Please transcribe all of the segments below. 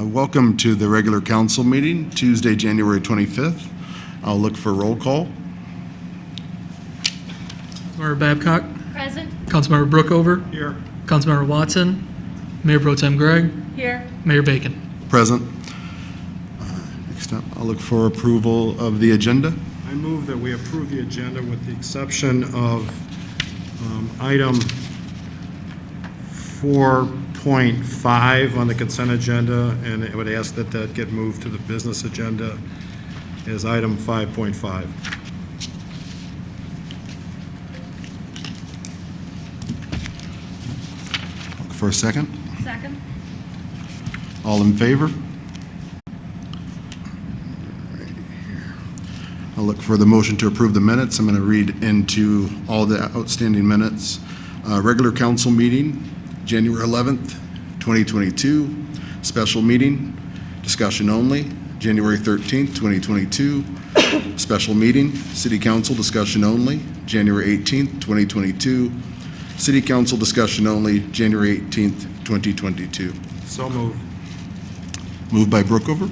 Welcome to the regular council meeting, Tuesday, January 25th. I'll look for roll call. Councilmember Babcock. Present. Councilmember Brookover. Here. Councilmember Watson. Mayor Pro Tem Gregg. Here. Mayor Bacon. Present. Next up, I'll look for approval of the agenda. I move that we approve the agenda with the exception of item 4.5 on the consent agenda, and it would ask that that get moved to the business agenda as item 5.5. Look for a second. Second. All in favor? I'll look for the motion to approve the minutes. I'm going to read into all the outstanding minutes. Regular council meeting, January 11th, 2022. Special meeting, discussion only, January 13th, 2022. Special meeting, city council discussion only, January 18th, 2022. City council discussion only, January 18th, 2022. So moved. Moved by Brookover.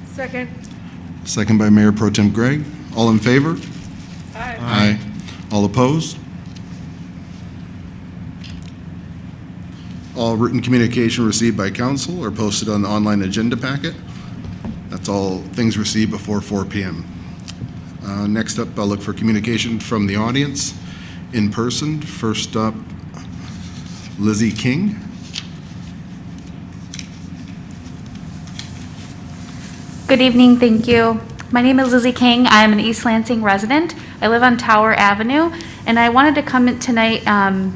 Second. Second by Mayor Pro Tem Gregg. All in favor? Aye. Aye. All opposed? All written communication received by council are posted on the online agenda packet. That's all things received before 4 p.m. Next up, I'll look for communication from the audience in person. First up, Lizzie King. Good evening, thank you. My name is Lizzie King. I am an East Lansing resident. I live on Tower Avenue, and I wanted to come in tonight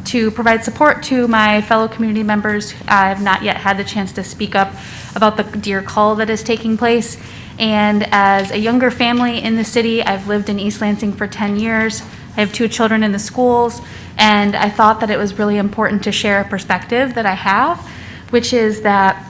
to provide support to my fellow community members. I have not yet had the chance to speak up about the deer cull that is taking place. And as a younger family in the city, I've lived in East Lansing for 10 years. I have 2 children in the schools, and I thought that it was really important to share a perspective that I have, which is that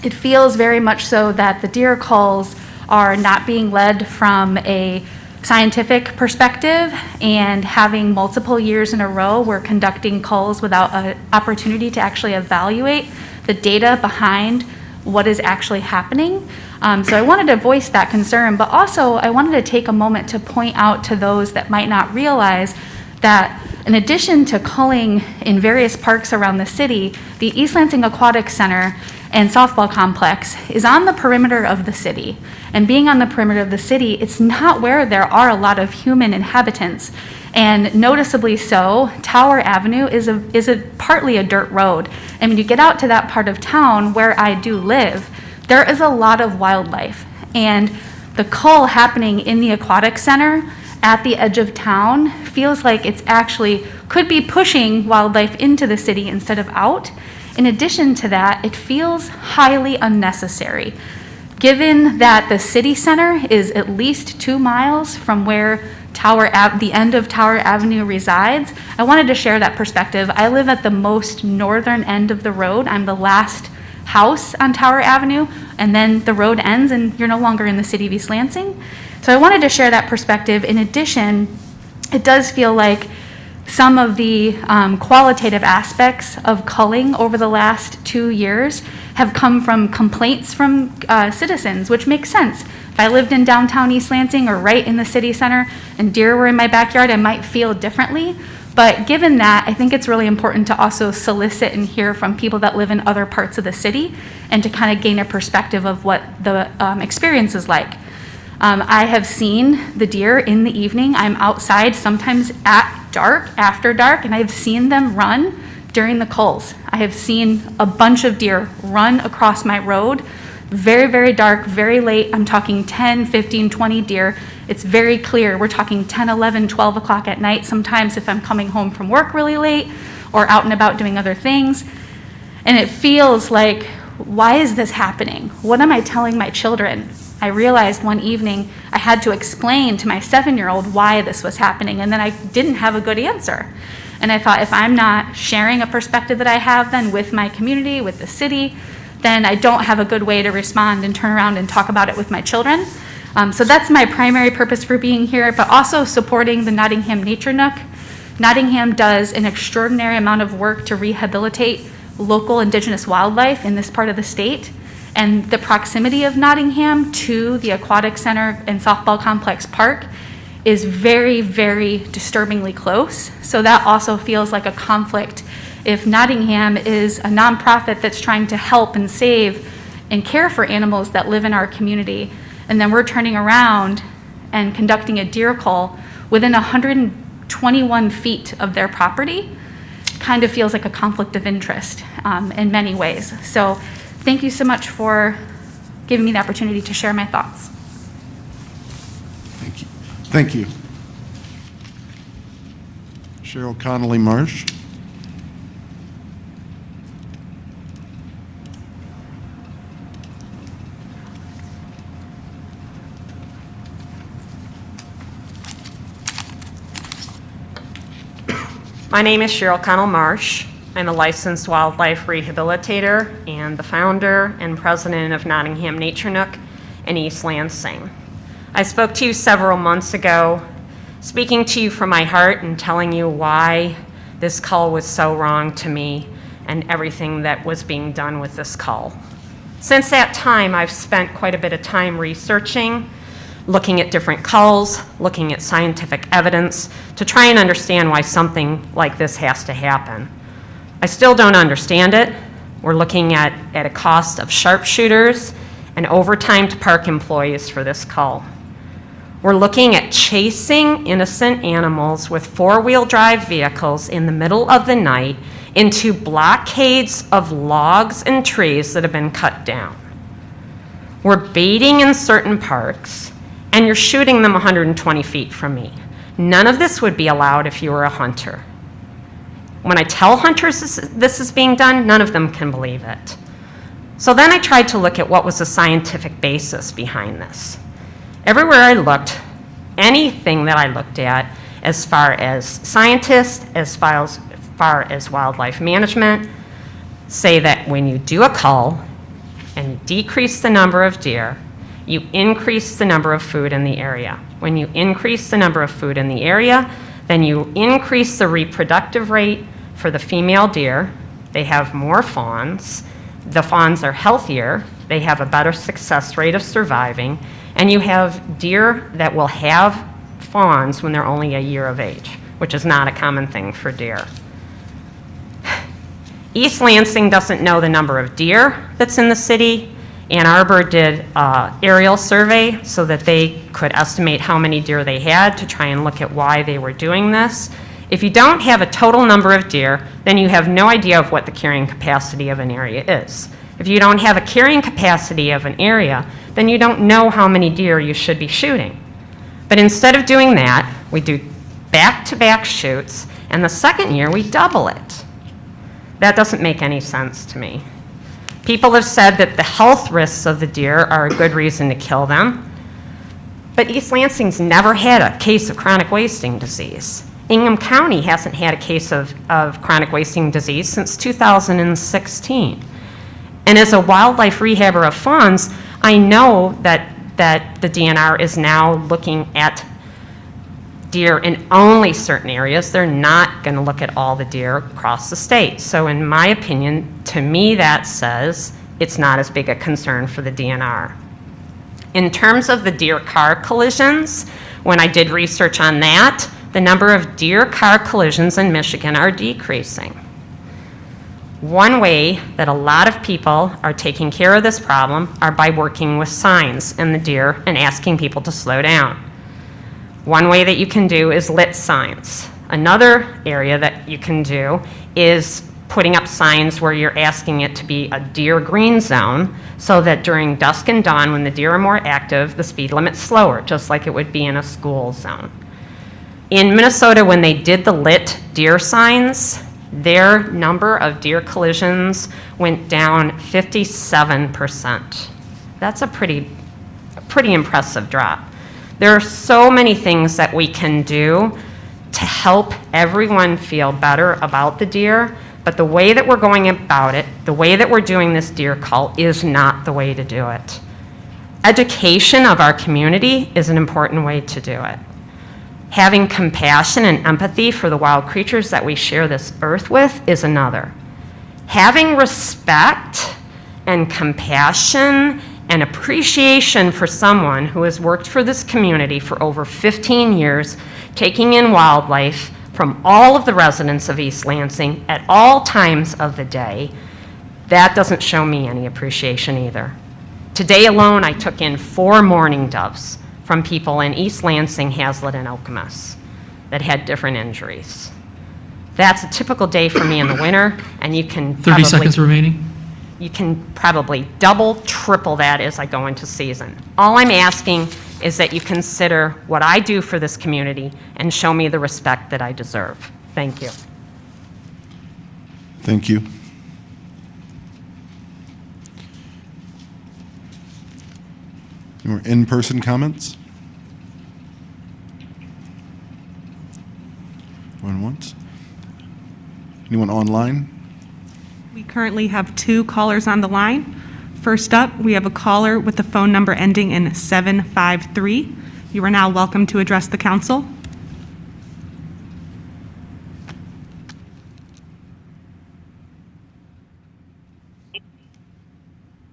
it feels very much so that the deer culls are not being led from a scientific perspective, and having multiple years in a row we're conducting culls without an opportunity to actually evaluate the data behind what is actually happening. So I wanted to voice that concern, but also I wanted to take a moment to point out to those that might not realize that in addition to culling in various parks around the city, the East Lansing Aquatic Center and softball complex is on the perimeter of the city. And being on the perimeter of the city, it's not where there are a lot of human inhabitants. And noticeably so, Tower Avenue is partly a dirt road. And when you get out to that part of town where I do live, there is a lot of wildlife. And the cull happening in the aquatic center at the edge of town feels like it's actually could be pushing wildlife into the city instead of out. In addition to that, it feels highly unnecessary. Given that the city center is at least 2 miles from where the end of Tower Avenue resides, I wanted to share that perspective. I live at the most northern end of the road. I'm the last house on Tower Avenue, and then the road ends and you're no longer in the city of East Lansing. So I wanted to share that perspective. In addition, it does feel like some of the qualitative aspects of culling over the last 2 years have come from complaints from citizens, which makes sense. If I lived in downtown East Lansing or right in the city center and deer were in my backyard, I might feel differently. But given that, I think it's really important to also solicit and hear from people that live in other parts of the city and to kind of gain a perspective of what the experience is like. I have seen the deer in the evening. I'm outside sometimes at dark, after dark, and I've seen them run during the culls. I have seen a bunch of deer run across my road, very, very dark, very late. I'm talking 10, 15, 20 deer. It's very clear. We're talking 10, 11, 12 o'clock at night sometimes if I'm coming home from work really late or out and about doing other things. And it feels like, why is this happening? What am I telling my children? I realized one evening I had to explain to my 7-year-old why this was happening, and then I didn't have a good answer. And I thought, if I'm not sharing a perspective that I have then with my community, with the city, then I don't have a good way to respond and turn around and talk about it with my children. So that's my primary purpose for being here, but also supporting the Nottingham Nature Nook. Nottingham does an extraordinary amount of work to rehabilitate local indigenous wildlife in this part of the state. And the proximity of Nottingham to the Aquatic Center and Softball Complex Park is very, very disturbingly close. So that also feels like a conflict. If Nottingham is a nonprofit that's trying to help and save and care for animals that live in our community, and then we're turning around and conducting a deer cull within 121 feet of their property, kind of feels like a conflict of interest in many ways. So thank you so much for giving me the opportunity to share my thoughts. Thank you. Thank you. Cheryl Connolly Marsh. My name is Cheryl Connell Marsh. I'm a licensed wildlife rehabilitator and the founder and president of Nottingham Nature Nook in East Lansing. I spoke to you several months ago, speaking to you from my heart and telling you why this cull was so wrong to me and everything that was being done with this cull. Since that time, I've spent quite a bit of time researching, looking at different culls, looking at scientific evidence to try and understand why something like this has to happen. I still don't understand it. We're looking at a cost of sharpshooters and overtime to park employees for this cull. We're looking at chasing innocent animals with four-wheel drive vehicles in the middle of the night into blockades of logs and trees that have been cut down. We're baiting in certain parks, and you're shooting them 120 feet from me. None of this would be allowed if you were a hunter. When I tell hunters this is being done, none of them can believe it. So then I tried to look at what was the scientific basis behind this. Everywhere I looked, anything that I looked at, as far as scientists, as far as wildlife management, say that when you do a cull and you decrease the number of deer, you increase the number of food in the area. When you increase the number of food in the area, then you increase the reproductive rate for the female deer. They have more fawns. The fawns are healthier. They have a better success rate of surviving. And you have deer that will have fawns when they're only a year of age, which is not a common thing for deer. East Lansing doesn't know the number of deer that's in the city. Ann Arbor did an aerial survey so that they could estimate how many deer they had to try and look at why they were doing this. If you don't have a total number of deer, then you have no idea of what the carrying capacity of an area is. If you don't have a carrying capacity of an area, then you don't know how many deer you should be shooting. But instead of doing that, we do back-to-back shoots, and the second year we double it. That doesn't make any sense to me. People have said that the health risks of the deer are a good reason to kill them, but East Lansing's never had a case of chronic wasting disease. Ingham County hasn't had a case of chronic wasting disease since 2016. And as a wildlife rehabber of fawns, I know that the DNR is now looking at deer in only certain areas. They're not going to look at all the deer across the state. So in my opinion, to me that says it's not as big a concern for the DNR. In terms of the deer car collisions, when I did research on that, the number of deer car collisions in Michigan are decreasing. One way that a lot of people are taking care of this problem are by working with signs in the deer and asking people to slow down. One way that you can do is lit signs. Another area that you can do is putting up signs where you're asking it to be a deer green zone so that during dusk and dawn when the deer are more active, the speed limit's slower, just like it would be in a school zone. In Minnesota, when they did the lit deer signs, their number of deer collisions went down 57%. That's a pretty impressive drop. There are so many things that we can do to help everyone feel better about the deer, but the way that we're going about it, the way that we're doing this deer cull is not the way to do it. Education of our community is an important way to do it. Having compassion and empathy for the wild creatures that we share this earth with is another. Having respect and compassion and appreciation for someone who has worked for this community for over 15 years, taking in wildlife from all of the residents of East Lansing at all times of the day, that doesn't show me any appreciation either. Today alone, I took in 4 mourning doves from people in East Lansing, Hazlet, and Okemos that had different injuries. That's a typical day for me in the winter, and you can 30 seconds remaining. You can probably double, triple that as I go into season. All I'm asking is that you consider what I do for this community and show me the respect that I deserve. Thank you. Thank you. Any more in-person comments? Going once? Anyone online? We currently have 2 callers on the line. First up, we have a caller with the phone number ending in 753. You are now welcome to address the council.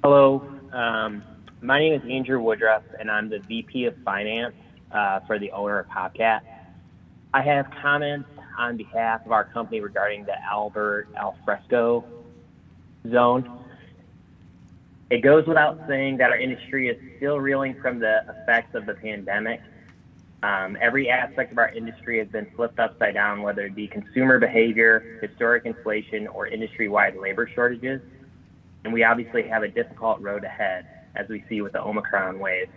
Hello, my name is Andrew Woodruff, and I'm the VP of Finance for the owner of Hopcat. I have comments on behalf of our company regarding the Albert Alfresco zone. It goes without saying that our industry is still reeling from the effects of the pandemic. Every aspect of our industry has been flipped upside down, whether it be consumer behavior, historic inflation, or industry-wide labor shortages. And we obviously have a difficult road ahead, as we see with the Omicron wave.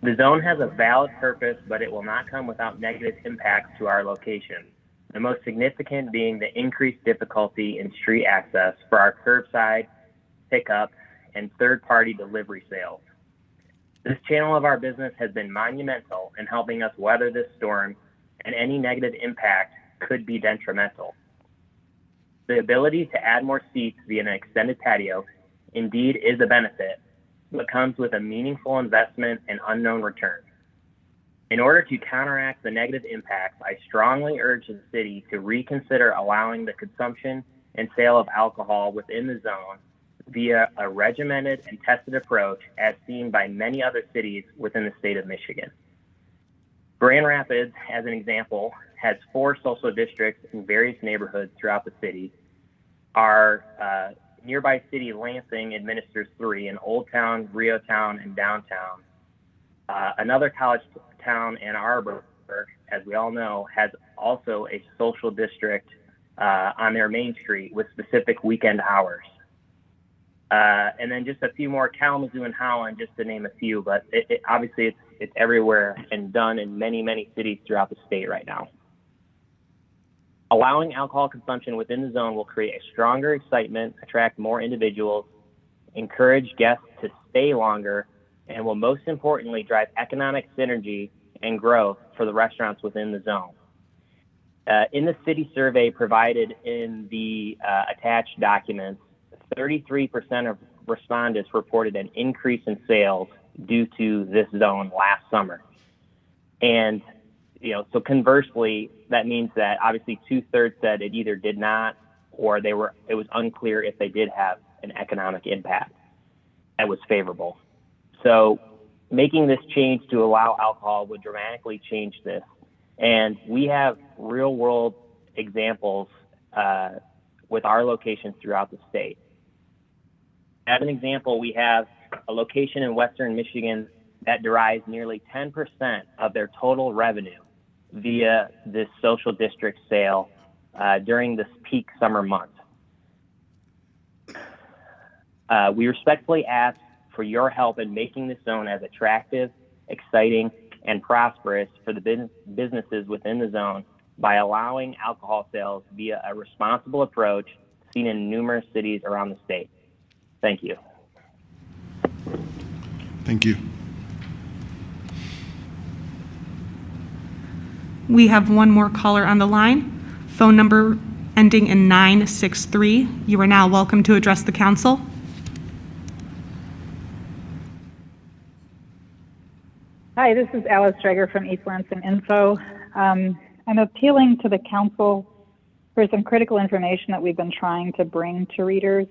The zone has a valid purpose, but it will not come without negative impacts to our location. The most significant being the increased difficulty in street access for our curbside, pickup, and third-party delivery sales. This channel of our business has been monumental in helping us weather this storm, and any negative impact could be detrimental. The ability to add more seats via an extended patio indeed is a benefit, but comes with a meaningful investment and unknown return. In order to counteract the negative impacts, I strongly urge the city to reconsider allowing the consumption and sale of alcohol within the zone via a regimented and tested approach as seen by many other cities within the state of Michigan. Grand Rapids, as an example, has 4 social districts in various neighborhoods throughout the city. Our nearby city, Lansing, administers 3 in Old Town, Rio Town, and Downtown. Another college town, Ann Arbor, as we all know, has also a social district on their main street with specific weekend hours. And then just a few more, Kalamazoo and Howland, just to name a few, but obviously it's everywhere and done in many, many cities throughout the state right now. Allowing alcohol consumption within the zone will create a stronger excitement, attract more individuals, encourage guests to stay longer, and will most importantly drive economic synergy and growth for the restaurants within the zone. In the city survey provided in the attached documents, 33% of respondents reported an increase in sales due to this zone last summer. And, so conversely, that means that obviously 2/3 said it either did not or it was unclear if they did have an economic impact that was favorable. So making this change to allow alcohol would dramatically change this. And we have real world examples with our locations throughout the state. As an example, we have a location in Western Michigan that derives nearly 10% of their total revenue via this social district sale during this peak summer month. We respectfully ask for your help in making this zone as attractive, exciting, and prosperous for the businesses within the zone by allowing alcohol sales via a responsible approach seen in numerous cities around the state. Thank you. Thank you. We have one more caller on the line. Phone number ending in 963. You are now welcome to address the council. Hi, this is Alice Traeger from East Lansing Info. I'm appealing to the council for some critical information that we've been trying to bring to readers.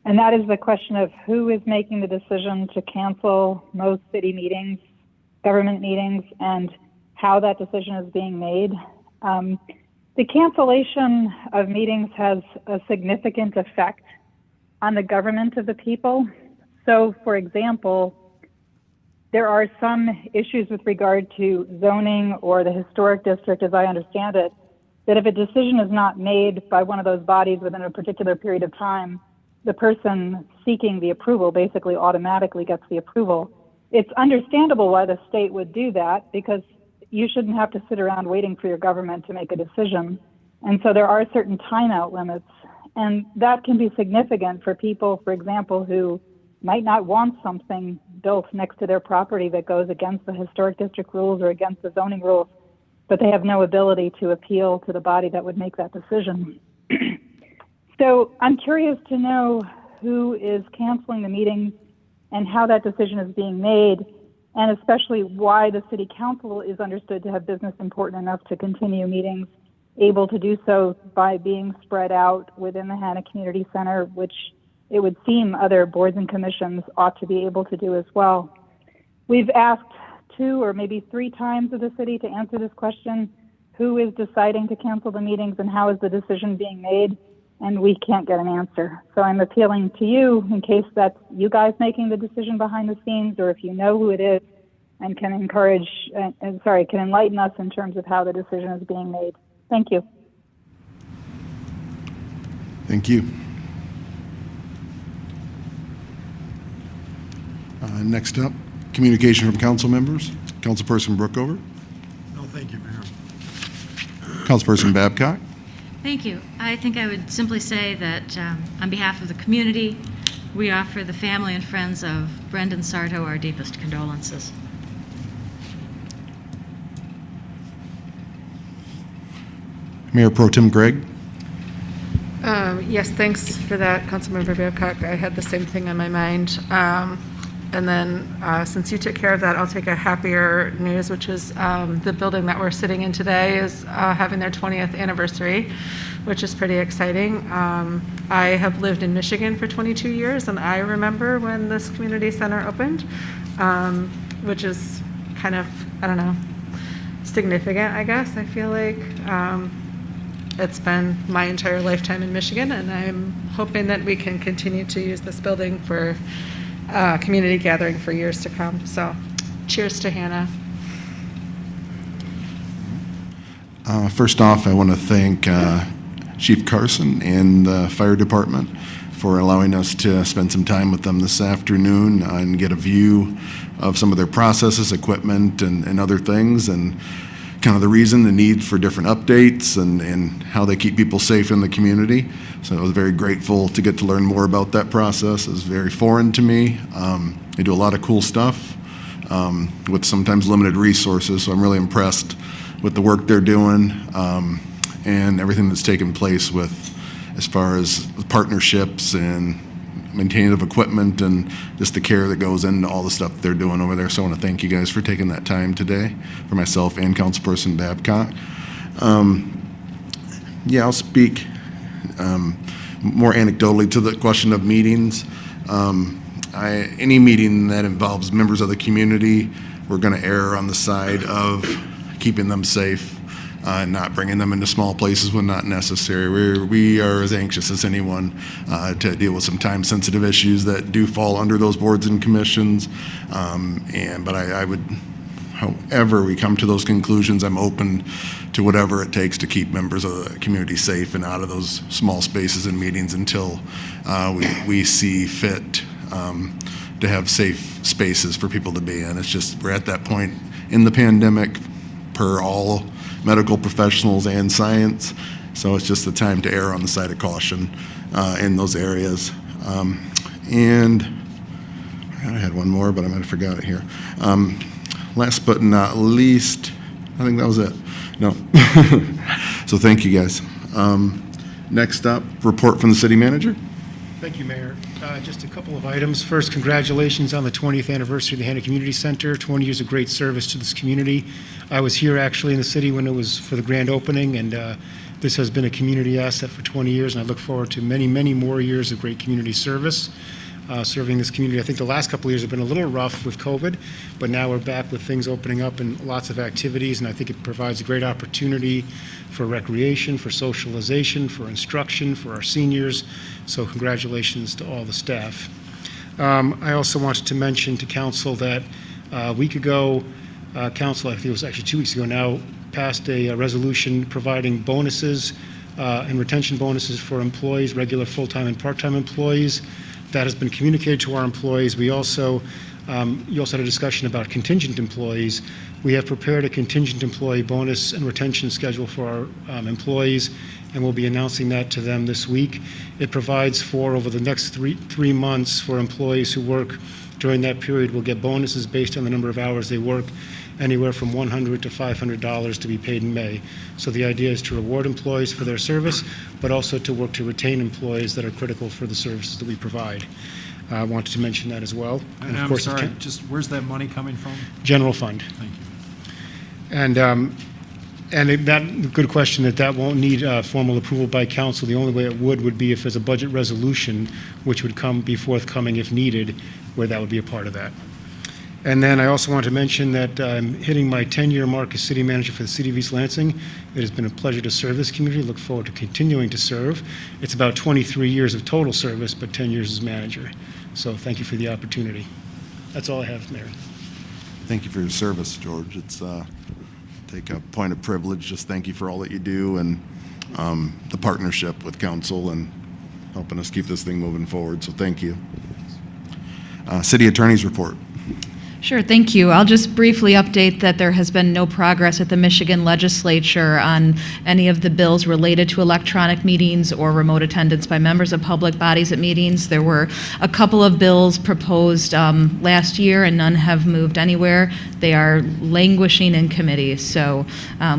and that is the question of who is making the decision to cancel most city meetings, government meetings, and how that decision is being made. The cancellation of meetings has a significant effect on the government of the people. So, for example, there are some issues with regard to zoning or the historic district, as I understand it, that if a decision is not made by one of those bodies within a particular period of time, the person seeking the approval basically automatically gets the approval. It's understandable why the state would do that, because you shouldn't have to sit around waiting for your government to make a decision. And so there are certain timeout limits, and that can be significant for people, for example, who might not want something built next to their property that goes against the historic district rules or against the zoning rules, but they have no ability to appeal to the body that would make that decision. So I'm curious to know who is canceling the meeting and how that decision is being made, and especially why the city council is understood to have business important enough to continue meetings, able to do so by being spread out within the Hannah Community Center, which it would seem other boards and commissions ought to be able to do as well. We've asked 2 or maybe 3 times of the city to answer this question: who is deciding to cancel the meetings and how is the decision being made? And we can't get an answer. So I'm appealing to you in case that's you guys making the decision behind the scenes, or if you know who it is and can can enlighten us in terms of how the decision is being made. Thank you. Thank you. Next up, communication from council members. Councilperson Brookover. No, thank you, Mayor. Councilperson Babcock. Thank you. I think I would simply say that on behalf of the community, we offer the family and friends of Brendan Sarto our deepest condolences. Mayor Pro Tem Gregg. Yes, thanks for that, Councilmember Babcock. I had the same thing on my mind. And then since you took care of that, I'll take a happier news, which is the building that we're sitting in today is having their 20th anniversary, which is pretty exciting. I have lived in Michigan for 22 years, and I remember when this community center opened, which is kind of, I don't know, significant, I guess. I feel like it's been my entire lifetime in Michigan, and I'm hoping that we can continue to use this building for community gathering for years to come. So cheers to Hannah. First off, I want to thank Chief Carson and the fire department for allowing us to spend some time with them this afternoon and get a view of some of their processes, equipment, and other things, and kind of the need for different updates and how they keep people safe in the community. So I was very grateful to get to learn more about that process. It was very foreign to me. They do a lot of cool stuff with sometimes limited resources, so I'm really impressed with the work they're doing and everything that's taken place with as far as partnerships and maintaining of equipment and just the care that goes into all the stuff they're doing over there. So I want to thank you guys for taking that time today, for myself and Councilperson Babcock. I'll speak more anecdotally to the question of meetings. Any meeting that involves members of the community, we're going to err on the side of keeping them safe, not bringing them into small places when not necessary. We are as anxious as anyone to deal with some time-sensitive issues that do fall under those boards and commissions. But I would, however we come to those conclusions, I'm open to whatever it takes to keep members of the community safe and out of those small spaces and meetings until we see fit to have safe spaces for people to be in. It's just, we're at that point in the pandemic per all medical professionals and science, so it's just the time to err on the side of caution in those areas. And I had one more, but I might have forgot it here. Last but not least, I think that was it. No. So thank you guys. Next up, report from the city manager. Thank you, Mayor. Just a couple of items. First, congratulations on the 20th anniversary of the Hannah Community Center. 20 years of great service to this community. I was here actually in the city when it was for the grand opening, and This has been a community asset for 20 years, and I look forward to many, many more years of great community service, serving this community. I think the last couple of years have been a little rough with COVID, but now we're back with things opening up and lots of activities, and I think it provides a great opportunity for recreation, for socialization, for instruction, for our seniors. So congratulations to all the staff. I also wanted to mention to council that a week ago, council, I think it was actually 2 weeks ago now, passed a resolution providing bonuses and retention bonuses for employees, regular full-time and part-time employees. That has been communicated to our employees. We also, you also had a discussion about contingent employees. We have prepared a contingent employee bonus and retention schedule for our employees, and we'll be announcing that to them this week. It provides for, over the next three months, for employees who work during that period will get bonuses based on the number of hours they work, anywhere from $100 to $500 to be paid in May. So the idea is to reward employees for their service, but also to work to retain employees that are critical for the services that we provide. I wanted to mention that as well. And of I'm course, sorry, just where's that money coming from? General fund. Thank you. And good question, that won't need formal approval by council. The only way it would be if there's a budget resolution, which would be forthcoming if needed, where that would be a part of that. And then I also want to mention that I'm hitting my 10-year mark as city manager for the city of East Lansing. It has been a pleasure to serve this community. Look forward to continuing to serve. It's about 23 years of total service, but 10 years as manager. So thank you for the opportunity. That's all I have, Mayor. Thank you for your service, George. It's take a point of privilege. Just thank you for all that you do and the partnership with council and helping us keep this thing moving forward. So thank you. City Attorney's report. Sure, thank you. I'll just briefly update that there has been no progress at the Michigan legislature on any of the bills related to electronic meetings or remote attendance by members of public bodies at meetings. There were a couple of bills proposed last year and none have moved anywhere. They are languishing in committee. So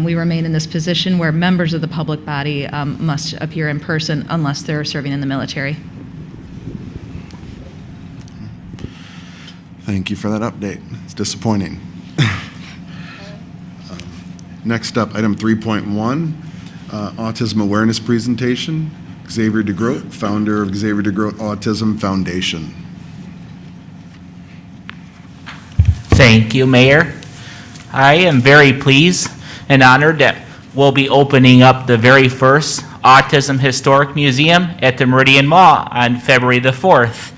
we remain in this position where members of the public body must appear in person unless they're serving in the military. Thank you for that update. It's disappointing. Next up, item 3.1, Autism Awareness Presentation. Xavier DeGroat, founder of Xavier DeGroat Autism Foundation. Thank you, Mayor. I am very pleased and honored that we'll be opening up the very first Autism Historic Museum at the Meridian Mall on February the 4th.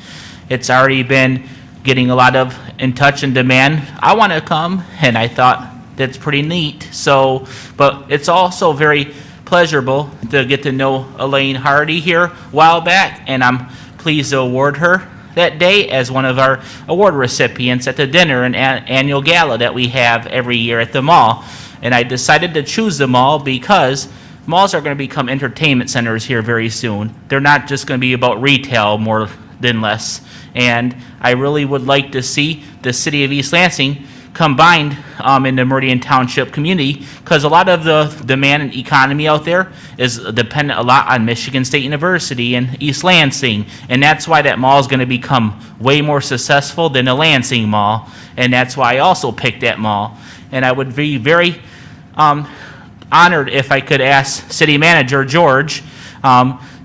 It's already been getting a lot of in touch and demand. I want to come, and I thought that's pretty neat. So, but it's also very pleasurable to get to know Elaine Hardy here a while back, and I'm pleased to award her that day as one of our award recipients at the dinner and annual gala that we have every year at the mall. And I decided to choose the mall because malls are going to become entertainment centers here very soon. They're not just going to be about retail more than less. And I really would like to see the city of East Lansing combined in the Meridian Township community, because a lot of the demand and economy out there is dependent a lot on Michigan State University and East Lansing, and that's why that mall is going to become way more successful than the Lansing Mall, and that's why I also picked that mall. And I would be very honored if I could ask City Manager George,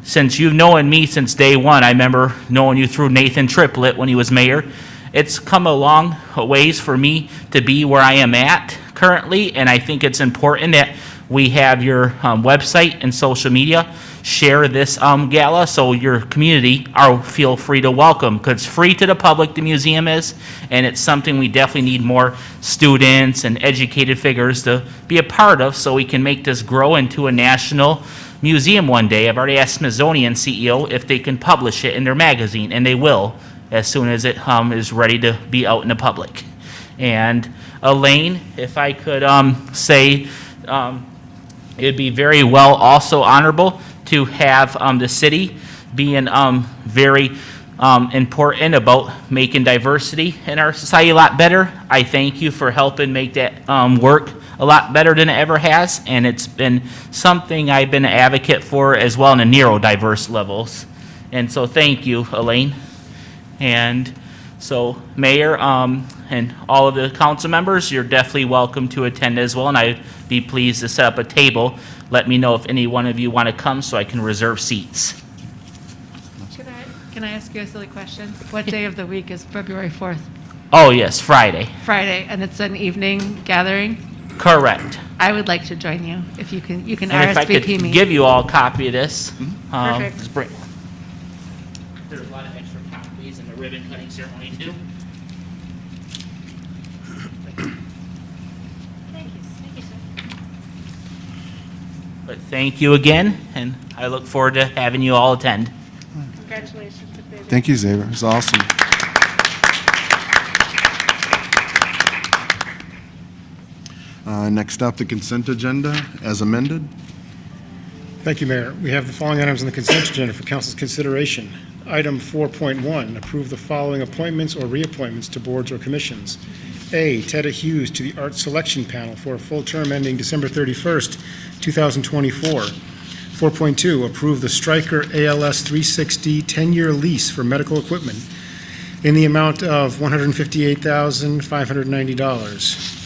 since you've known me since day one. I remember knowing you through Nathan Triplett when he was mayor. It's come a long ways for me to be where I am at currently, and I think it's important that we have your website and social media share this gala so your community feel free to welcome, because it's free to the public, the museum is, and it's something we definitely need more students and educated figures to be a part of so we can make this grow into a national museum one day. I've already asked Smithsonian CEO if they can publish it in their magazine, and they will as soon as it is ready to be out in the public. And Elaine, if I could say, it'd be very well also honorable to have the city being very important about making diversity in our society a lot better. I thank you for helping make that work a lot better than it ever has, and it's been something I've been an advocate for as well in the neurodiverse levels. And so thank you, Elaine. And so Mayor and all of the council members, you're definitely welcome to attend as well, and I'd be pleased to set up a table let me know if any one of you want to come so I can reserve seats. Can I ask you a silly question? What day of the week is February 4th? Oh, yes, Friday. Friday, and it's an evening gathering? Correct. I would like to join you, if you can And if I could RSVP me. give you all a copy of this. Perfect. just bring- There's a lot of extra copies in the ribbon cutting ceremony too. But thank you again, and I look forward to having you all attend. Congratulations, Xavier. Thank you, Xavier. It's awesome. Next up, the consent agenda as amended. Thank you, Mayor. We have the following items on the consent agenda for council's consideration. Item 4.1, approve the following appointments or reappointments to boards or commissions. A, Ted Hughes to the Art Selection Panel for a full term ending December 31st, 2024. 4.2, approve the Stryker ALS 360 10-year lease for medical equipment in the amount of $158,590.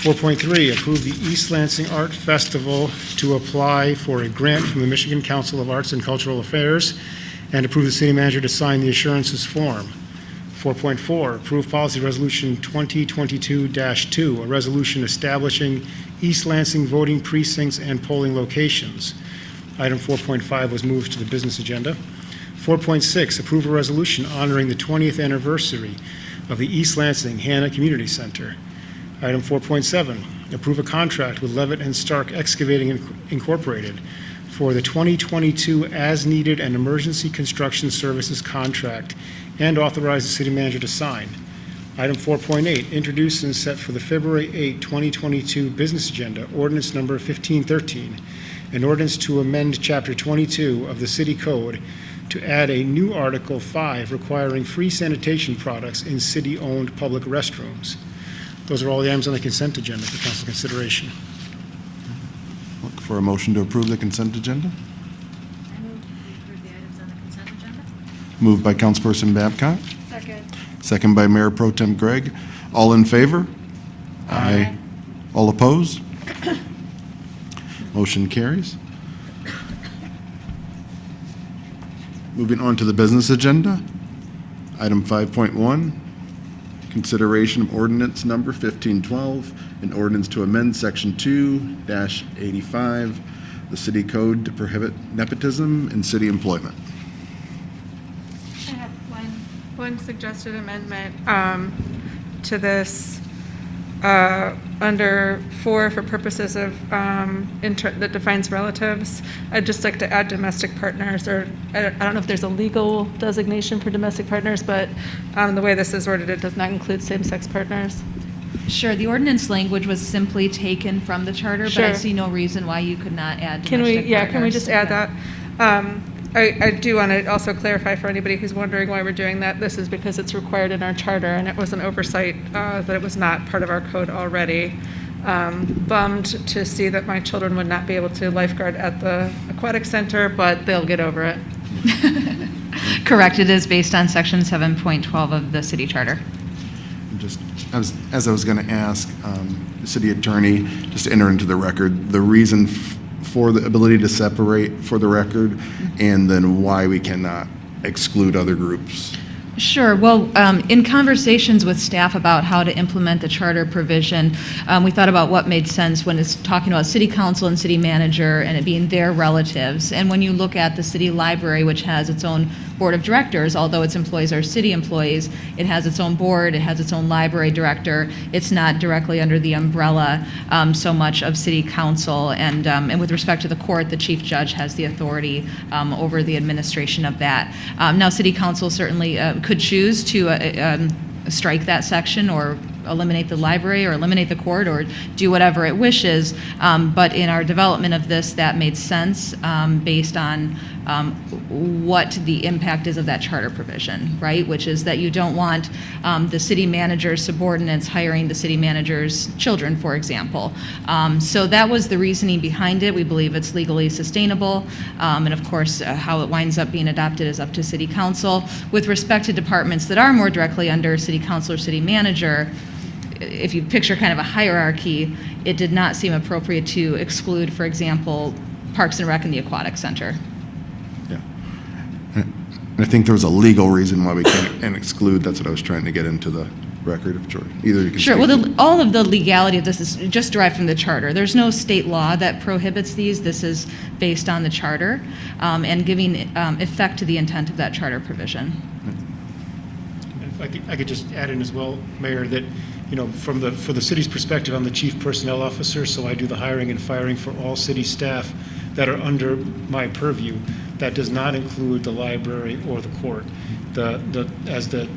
4.3, approve the East Lansing Art Festival to apply for a grant from the Michigan Council of Arts and Cultural Affairs, and approve the city manager to sign the assurances form. 4.4, approve policy resolution 2022-2, a resolution establishing East Lansing voting precincts and polling locations. Item 4.5 was moved to the business agenda. 4.6, approve a resolution honoring the 20th anniversary of the East Lansing Hannah Community Center. Item 4.7, approve a contract with Levitt and Stark Excavating Incorporated for the 2022 as-needed and emergency construction services contract and authorize the city manager to sign. Item 4.8, introduce and set for the February 8, 2022 business agenda, ordinance number 1513, an ordinance to amend Chapter 22 of the City Code to add a new Article 5 requiring free sanitation products in city-owned public restrooms. Those are all the items on the consent agenda for council consideration. Look for a motion to approve the consent agenda. I move that we approve the items on the consent agenda. Moved by Councilperson Babcock, Second. second by Mayor Pro Tem Gregg. All in favor? Aye. All opposed? Motion carries. Moving on to the business agenda. Item 5.1, consideration of ordinance number 1512, an ordinance to amend section 2-85, the city code to prohibit nepotism in city employment. I have one suggested amendment to this, under 4, for purposes of, that defines relatives. I'd just like to add domestic partners, or I don't know if there's a legal designation for domestic partners, but the way this is worded, it does not include same-sex partners. Sure, the ordinance language was simply taken from the charter, but I Sure. see no reason why you could not add Can we, domestic yeah, can we partners. just add that? I do want to also clarify for anybody who's wondering why we're doing that, this is because it's required in our charter, and it was an oversight that it was not part of our code already. Bummed to see that my children would not be able to lifeguard at the aquatic center, but they'll get over it. Correct, it is based on section 7.12 of the city charter. Just as I was going to ask the city attorney, just to enter into the record, the reason for the ability to separate for the record, and then why we cannot exclude other groups. Sure. Well, in conversations with staff about how to implement the charter provision, we thought about what made sense when it's talking about city council and city manager and it being their relatives. And when you look at the city library, which has its own board of directors, although its employees are city employees, it has its own board, it has its own library director. It's not directly under the umbrella so much of city council. And with respect to the court, the chief judge has the authority over the administration of that. Now, city council certainly could choose to strike that section or eliminate the library or eliminate the court or do whatever it wishes. But in our development of this, that made sense based on what the impact is of that charter provision, right? Which is that you don't want the city manager's subordinates hiring the city manager's children, for example. So that was the reasoning behind it. We believe it's legally sustainable. And of course, how it winds up being adopted is up to city council. With respect to departments that are more directly under city council or city manager, if you picture kind of a hierarchy, it did not seem appropriate to exclude, for example, Parks and Rec and the Aquatic Center. Yeah. And I think there was a legal reason why we can't exclude. That's what I was trying to get into the record of George. Either you can. Sure, speak well, to- all of the legality of this is just derived from the charter. There's no state law that prohibits these. This is based on the charter and giving effect to the intent of that charter provision. If I could just add in as well, Mayor, that, you know, for the city's perspective, I'm the chief personnel officer, so I do the hiring and firing for all city staff that are under my purview. That does not include the library or the court. As the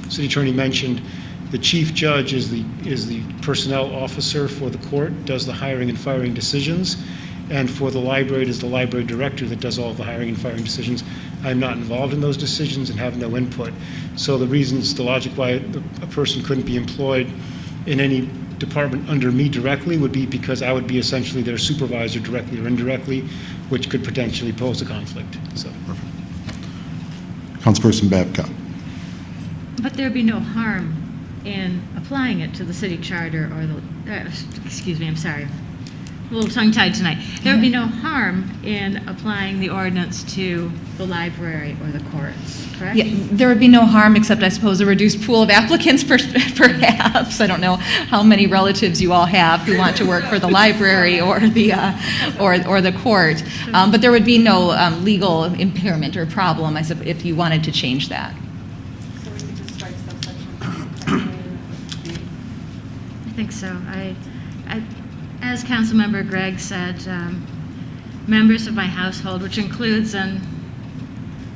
city attorney mentioned, the chief judge is the personnel officer for the court, does the hiring and firing decisions, and for the library, it is the library director that does all the hiring and firing decisions. I'm not involved in those decisions and have no input. So the reasons, the logic why a person couldn't be employed in any department under me directly would be because I would be essentially their supervisor directly or indirectly, which could potentially pose a conflict. So. Councilperson Babcock. But there'd be no harm in applying it to the city charter or the, excuse me, I'm sorry, a little tongue-tied tonight. There would be no harm in applying the ordinance to the library or the courts, correct? Yeah, there would be no harm, except I suppose a reduced pool of applicants perhaps. I don't know how many relatives you all have who want to work for the library or the or the court. But there would be no legal impairment or problem, I suppose, if you wanted to change that. So we could just strike subsection. I think so. As Councilmember Gregg said, members of my household, which includes, and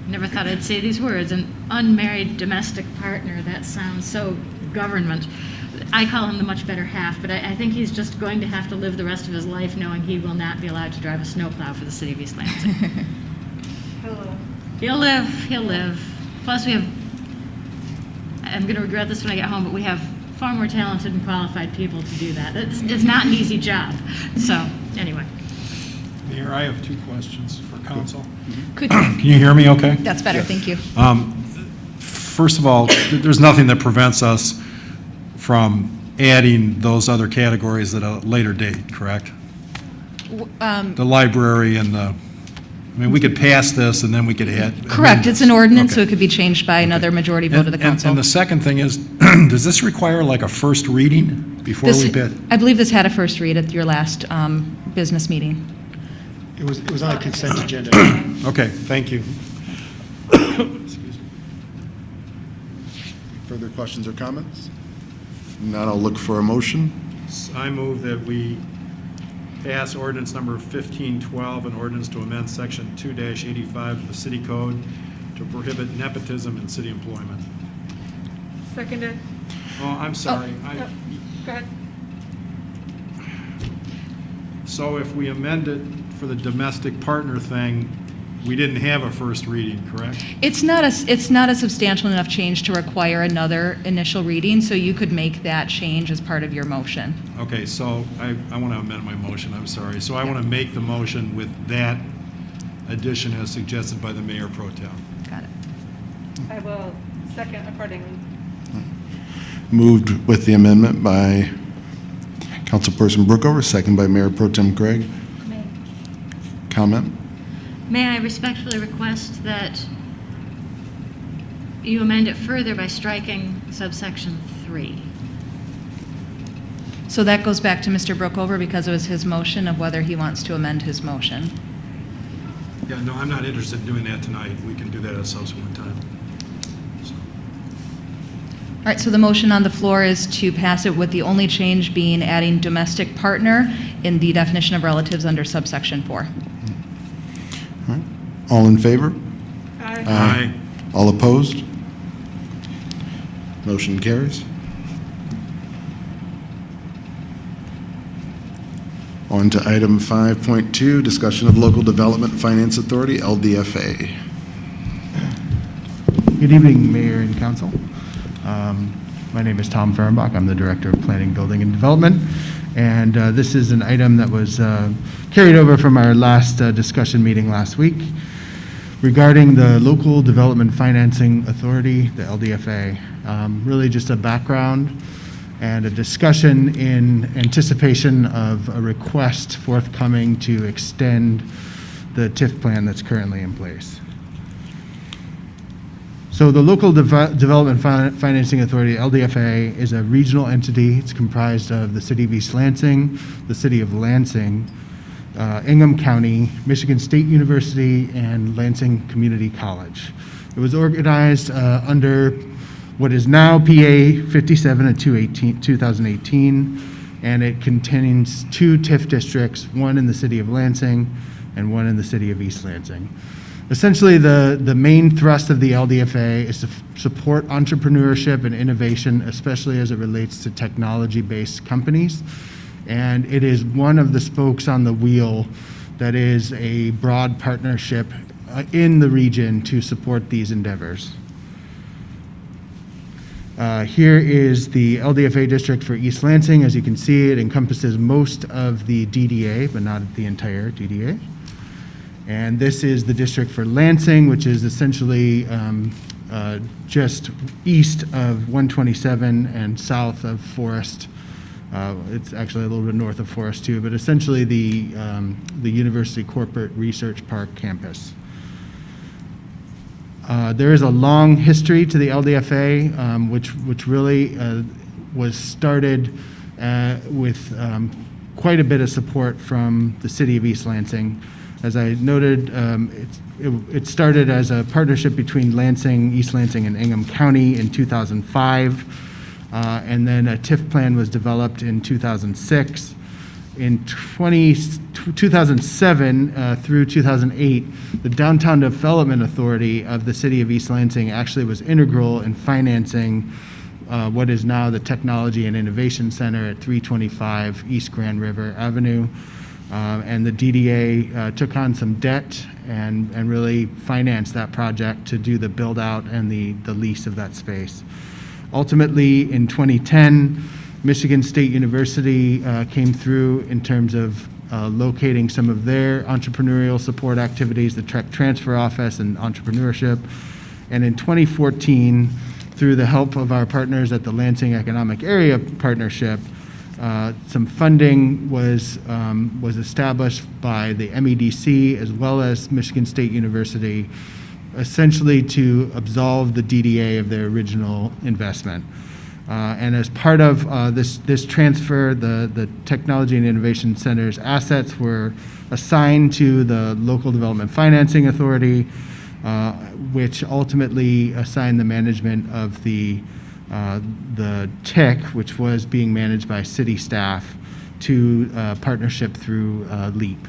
never thought I'd say these words, an unmarried domestic partner. That sounds so government. I call him the much better half, but I think he's just going to have to live the rest of his life knowing he will not be allowed to drive a snowplow for the city of East Lansing. He'll live. Plus we have, I'm going to regret this when I get home, but we have far more talented and qualified people to do that. It's not an easy job. So, anyway. Mayor, I have two questions for council. Could Can you hear me okay? That's better, thank you. First of all, there's nothing that prevents us from adding those other categories at a later date, correct? The library and the, I mean, we could pass this and then we could add. Correct, it's an ordinance, so Okay. it could be changed by another majority vote of the council. And the second thing is, does this require like a first reading before This- we bid? I believe this had a first read at your last business meeting. It was on a consent agenda. Okay, thank you. Further questions or comments? Not, I'll look for a motion. I move that we pass ordinance number 1512, an ordinance to amend section 2-85 of the city code to prohibit nepotism in city employment. Seconded. Oh, I'm sorry. Go ahead. So if we amend it for the domestic partner thing, we didn't have a first reading, correct? It's not a substantial enough change to require another initial reading, so you could make that change as part of your motion. Okay, so I want to amend my motion, I'm sorry. So I want to make the motion with that addition as suggested by the Mayor Pro Tem. Got it. I will second accordingly. Moved with the amendment by Councilperson Brookover, second by Mayor Pro Tem Gregg. Comment? May I respectfully request that you amend it further by striking subsection 3? So that goes back to Mr. Brookover because it was his motion of whether he wants to amend his motion. Yeah, no, I'm not interested in doing that tonight. We can do that at a subsequent time. So, All right, so the motion on the floor is to pass it with the only change being adding domestic partner in the definition of relatives under subsection 4. All right. All in favor? Aye. All opposed? Motion carries. On to item 5.2, discussion of Local Development Finance Authority, LDFA. Good evening, Mayor and Council. My name is Tom FEHRENBACH. I'm the Director of Planning, Building, and Development. And this is an item that was carried over from our last discussion meeting last week regarding the Local Development Financing Authority, the LDFA. Really just a background. and a discussion in anticipation of a request forthcoming to extend the TIF plan that's currently in place. So the Local Development Financing Authority, LDFA, is a regional entity. It's comprised of the City of East Lansing, the City of Lansing, Ingham County, Michigan State University, and Lansing Community College. It was organized under what is now PA 57 of 2018, and it contains 2 TIF districts, one in the City of Lansing and one in the City of East Lansing. Essentially, the main thrust of the LDFA is to support entrepreneurship and innovation, especially as it relates to technology-based companies. And it is one of the spokes on the wheel that is a broad partnership in the region to support these endeavors. Here is the LDFA district for East Lansing. As you can see, it encompasses most of the DDA, but not the entire DDA. And this is the district for Lansing, which is essentially just east of 127 and south of Forest. It's actually a little bit north of Forest too, but essentially the University Corporate Research Park campus. There is a long history to the LDFA, which really was started with quite a bit of support from the City of East Lansing. As I noted, it started as a partnership between Lansing, East Lansing, and Ingham County in 2005, and then a TIF plan was developed in 2006. In 2007 through 2008, the Downtown Development Authority of the City of East Lansing actually was integral in financing what is now the Technology and Innovation Center at 325 East Grand River Avenue. And the DDA took on some debt and really financed that project to do the build out and the lease of that space. Ultimately, in 2010, Michigan State University came through in terms of locating some of their entrepreneurial support activities, the Tech Transfer Office and entrepreneurship. And in 2014, through the help of our partners at the Lansing Economic Area Partnership, some funding was established by the MEDC as well as Michigan State University, essentially to absolve the DDA of their original investment. And as part of this transfer, the Technology and Innovation Center's assets were assigned to the Local Development Financing Authority, which ultimately assigned the management of the TIC, which was being managed by city staff, to partnership through LEAP.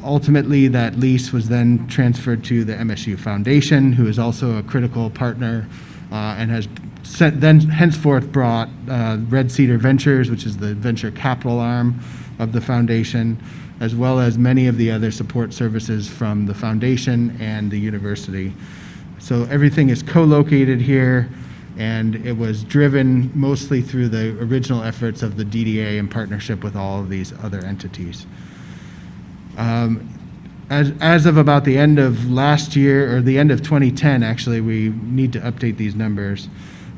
Ultimately, that lease was then transferred to the MSU Foundation, who is also a critical partner and has henceforth brought Red Cedar Ventures, which is the venture capital arm of the foundation, as well as many of the other support services from the foundation and the university. So everything is co-located here, and it was driven mostly through the original efforts of the DDA in partnership with all of these other entities. As of about the end of last year, or the end of 2010, actually, we need to update these numbers.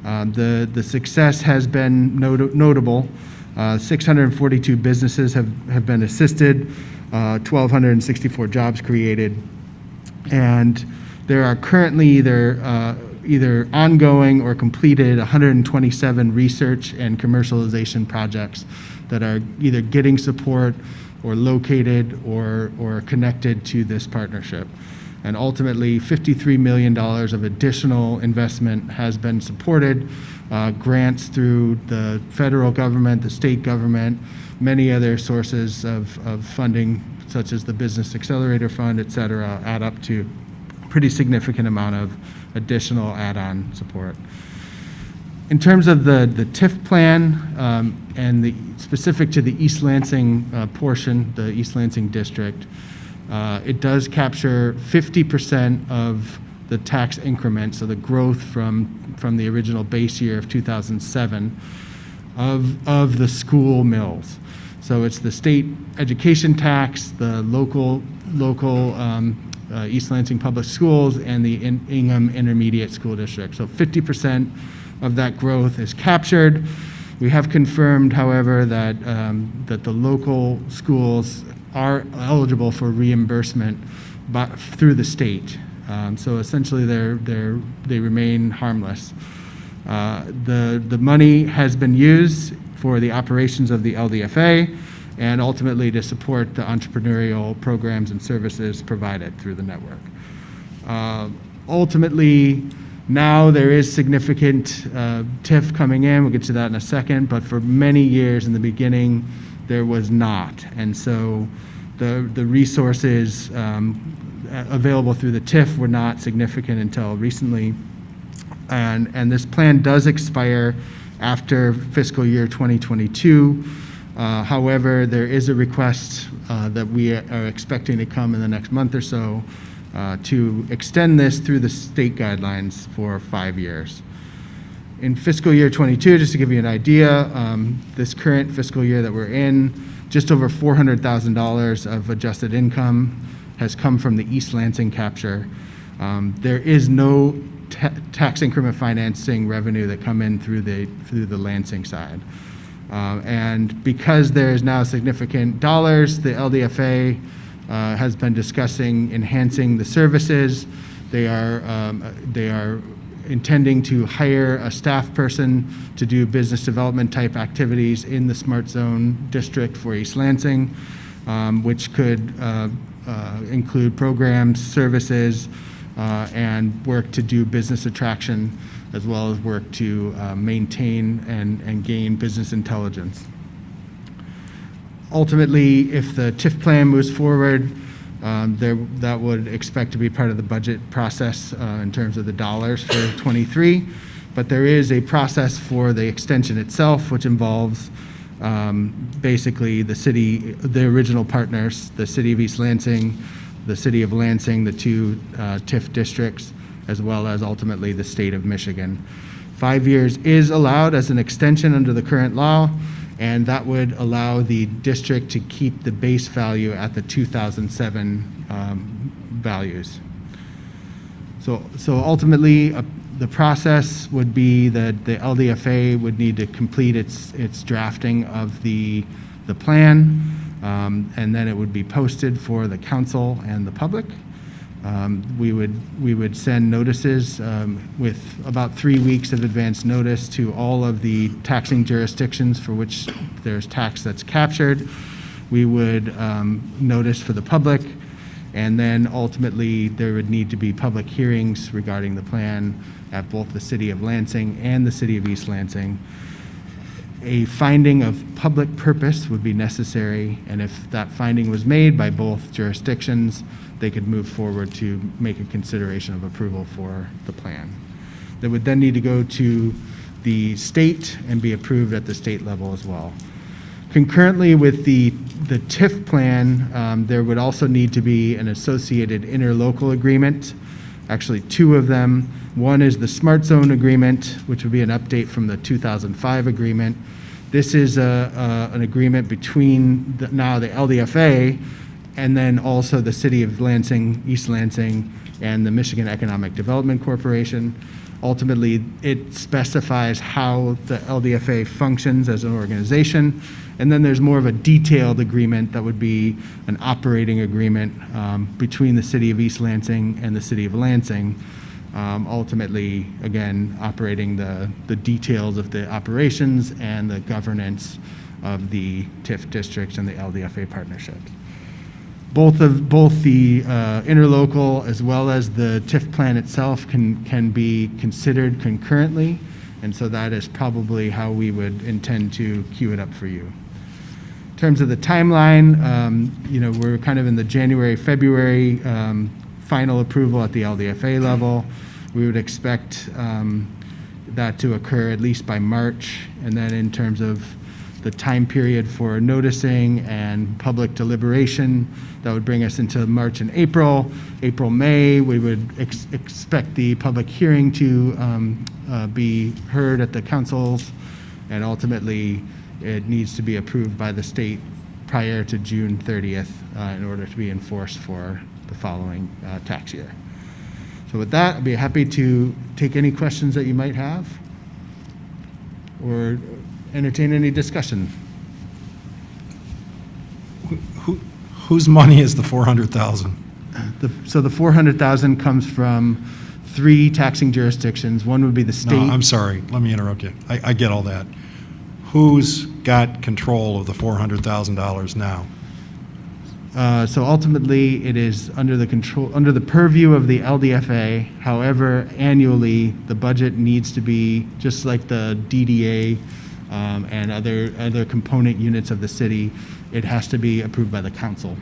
The success has been notable. 642 businesses have been assisted, 1,264 jobs created, and there are currently either ongoing or completed 127 research and commercialization projects that are either getting support or located or connected to this partnership. And ultimately, $53 million of additional investment has been supported, grants through the federal government, the state government, many other sources of funding, such as the Business Accelerator Fund, et cetera, add up to a pretty significant amount of additional add-on support. In terms of the TIF plan and the specific to the East Lansing portion, the East Lansing district, it does capture 50% of the tax increment, so the growth from the original base year of 2007 of the school mills. So it's the state education tax, the local East Lansing Public Schools, and the Ingham Intermediate School District. So 50% of that growth is captured. We have confirmed, however, that, that the local schools are eligible for reimbursement through the state. So essentially, they remain harmless. The money has been used for the operations of the LDFA and ultimately to support the entrepreneurial programs and services provided through the network. Ultimately, now there is significant TIF coming in. We'll get to that in a second, but for many years in the beginning, there was not. And so the resources available through the TIF were not significant until recently. And this plan does expire after fiscal year 2022. However, there is a request that we are expecting to come in the next month or so to extend this through the state guidelines for 5 years. In fiscal year 22, just to give you an idea, this current fiscal year that we're in, just over $400,000 of adjusted income has come from the East Lansing capture. There is no tax increment financing revenue that come in through the Lansing side. And because there is now significant dollars, the LDFA has been discussing enhancing the services. They are intending to hire a staff person to do business development type activities in the Smart Zone district for East Lansing, which could include programs, services, and work to do business attraction, as well as work to maintain and gain business intelligence. Ultimately, if the TIF plan moves forward, that would expect to be part of the budget process in terms of the dollars for 23. But there is a process for the extension itself, which involves basically the original partners, the City of East Lansing, the City of Lansing, the two TIF districts, as well as ultimately the state of Michigan. 5 years is allowed as an extension under the current law, and that would allow the district to keep the base value at the 2007 values. So ultimately, the process would be that the LDFA would need to complete its drafting of the plan, and then it would be posted for the council and the public. We would send notices with about 3 weeks of advance notice to all of the taxing jurisdictions for which there's tax that's captured. We would notice for the public, and then ultimately there would need to be public hearings regarding the plan at both the City of Lansing and the City of East Lansing. A finding of public purpose would be necessary, and if that finding was made by both jurisdictions, they could move forward to make a consideration of approval for the plan. That would then need to go to the state and be approved at the state level as well. Concurrently with the TIF plan, there would also need to be an associated interlocal agreement, actually 2 of them. One is the Smart Zone agreement, which would be an update from the 2005 agreement. This is an agreement between now the LDFA and then also the City of Lansing, East Lansing, and the Michigan Economic Development Corporation. Ultimately, it specifies how the LDFA functions as an organization, and then there's more of a detailed agreement that would be an operating agreement between the City of East Lansing and the City of Lansing. Ultimately, again, operating the details of the operations and the governance of the TIF districts and the LDFA partnerships. Both the interlocal as well as the TIF plan itself can be considered concurrently, and so that is probably how we would intend to queue it up for you. In terms of the timeline, we're kind of in the January, February final approval at the LDFA level. We would expect that to occur at least by March, and then in terms of the time period for noticing and public deliberation, that would bring us into March and April. April, May, we would expect the public hearing to be heard at the councils, and ultimately it needs to be approved by the state prior to June 30th in order to be enforced for the following tax year. So with that, I'd be happy to take any questions that you might have, or entertain any discussion. Whose money is the 400,000? So the 400,000 comes from 3 taxing jurisdictions. One would be the No, state. I'm sorry, let me interrupt you. I get all that. Who's got control of the $400,000 now? So ultimately, it is under the purview of the LDFA. However, annually, the budget needs to be, just like the DDA and other component units of the city, it has to be approved by the council.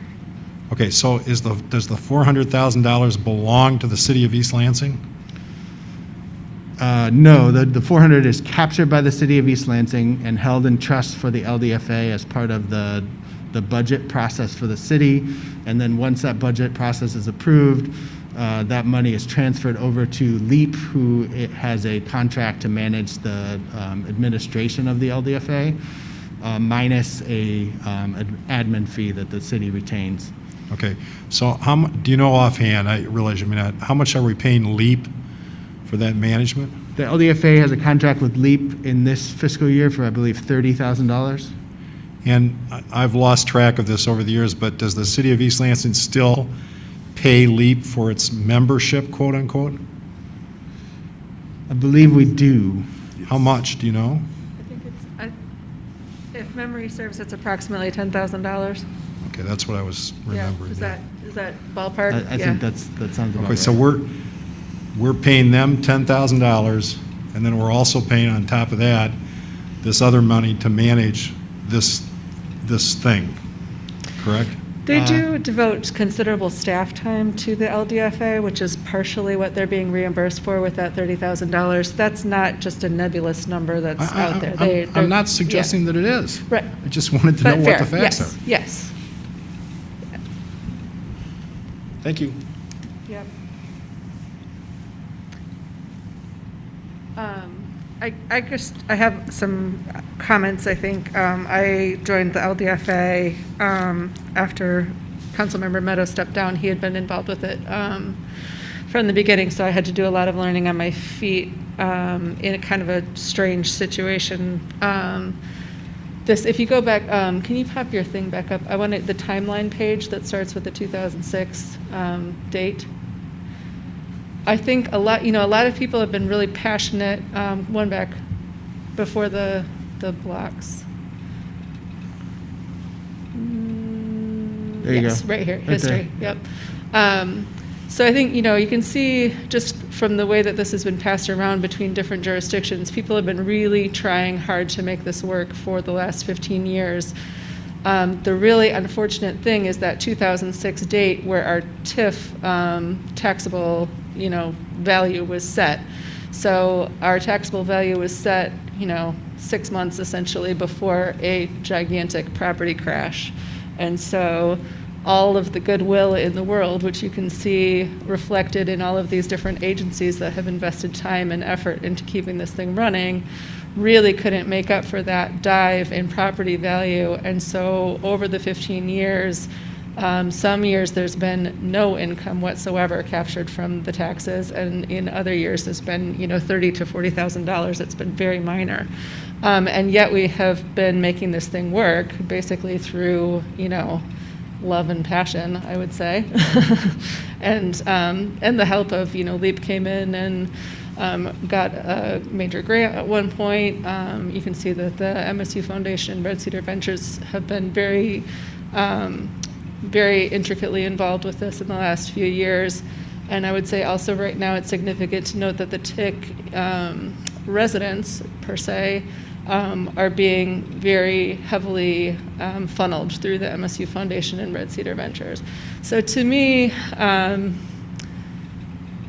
Okay, so does the $400,000 belong to the city of East Lansing? No, the 400 is captured by the city of East Lansing and held in trust for the LDFA as part of the budget process for the city. And then once that budget process is approved, that money is transferred over to LEAP, who has a contract to manage the administration of the LDFA, minus an admin fee that the city retains. Okay, so do you know offhand, I realize you may not, how much are we paying LEAP for that management? The LDFA has a contract with LEAP in this fiscal year for, I believe, $30,000. And I've lost track of this over the years, but does the city of East Lansing still pay LEAP for its membership, quote unquote? I believe we do. How much, do you know? I think if memory serves, it's approximately $10,000. Okay, that's what I was remembering. Yeah, is that ballpark? I Yeah. think that sounds about Okay, right. so we're paying them $10,000, and then we're also paying on top of that, this other money to manage this thing, correct? They do devote considerable staff time to the LDFA, which is partially what they're being reimbursed for with that $30,000. That's not just a nebulous number that's out there. I'm not suggesting that it is. Right. I just wanted to know But what the fair, facts yes, are. yes. Thank you. Yep. I have some comments, I think. I joined the LDFA after Councilmember Meadows stepped down. He had been involved with it from the beginning, so I had to do a lot of learning on my feet in a kind of a strange situation. If you go back, can you pop your thing back up? I wanted the timeline page that starts with the 2006 date. I think a lot of people have been really passionate. One back before the blocks. There you Yes, go. right here, Right history. there. Yep. So I think, you can see just from the way that this has been passed around between different jurisdictions, people have been really trying hard to make this work for the last 15 years. The really unfortunate thing is that 2006 date where our TIF taxable, value was set. So our taxable value was set, 6 months essentially before a gigantic property crash. And so all of the goodwill in the world, which you can see reflected in all of these different agencies that have invested time and effort into keeping this thing running, really couldn't make up for that dive in property value. And so over the 15 years, some years there's been no income whatsoever captured from the taxes, and in other years there's been, $30,000 to $40,000. It's been very minor. And yet we have been making this thing work basically through, love and passion, I would say, and the help of, LEAP came in and got a major grant at one point. You can see that the MSU Foundation and Red Cedar Ventures have been very, very intricately involved with this in the last few years. And I would say also right now it's significant to note that the TIC residents, per se, are being very heavily funneled through the MSU Foundation and Red Cedar Ventures. So to me,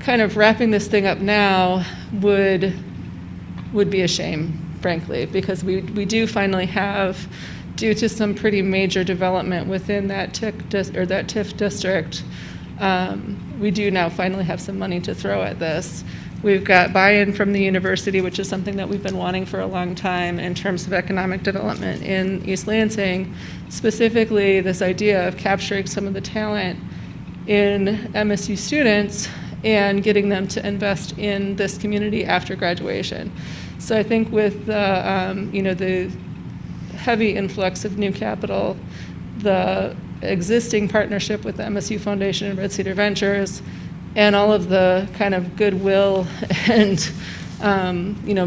kind of wrapping this thing up now would be a shame, frankly, because we do finally have, due to some pretty major development within that TIF district, we do now finally have some money to throw at this. We've got buy-in from the university, which is something that we've been wanting for a long time in terms of economic development in East Lansing, specifically this idea of capturing some of the talent in MSU students and getting them to invest in this community after graduation. So I think with the, the heavy influx of new capital, the existing partnership with the MSU Foundation and Red Cedar Ventures, and all of the kind of goodwill and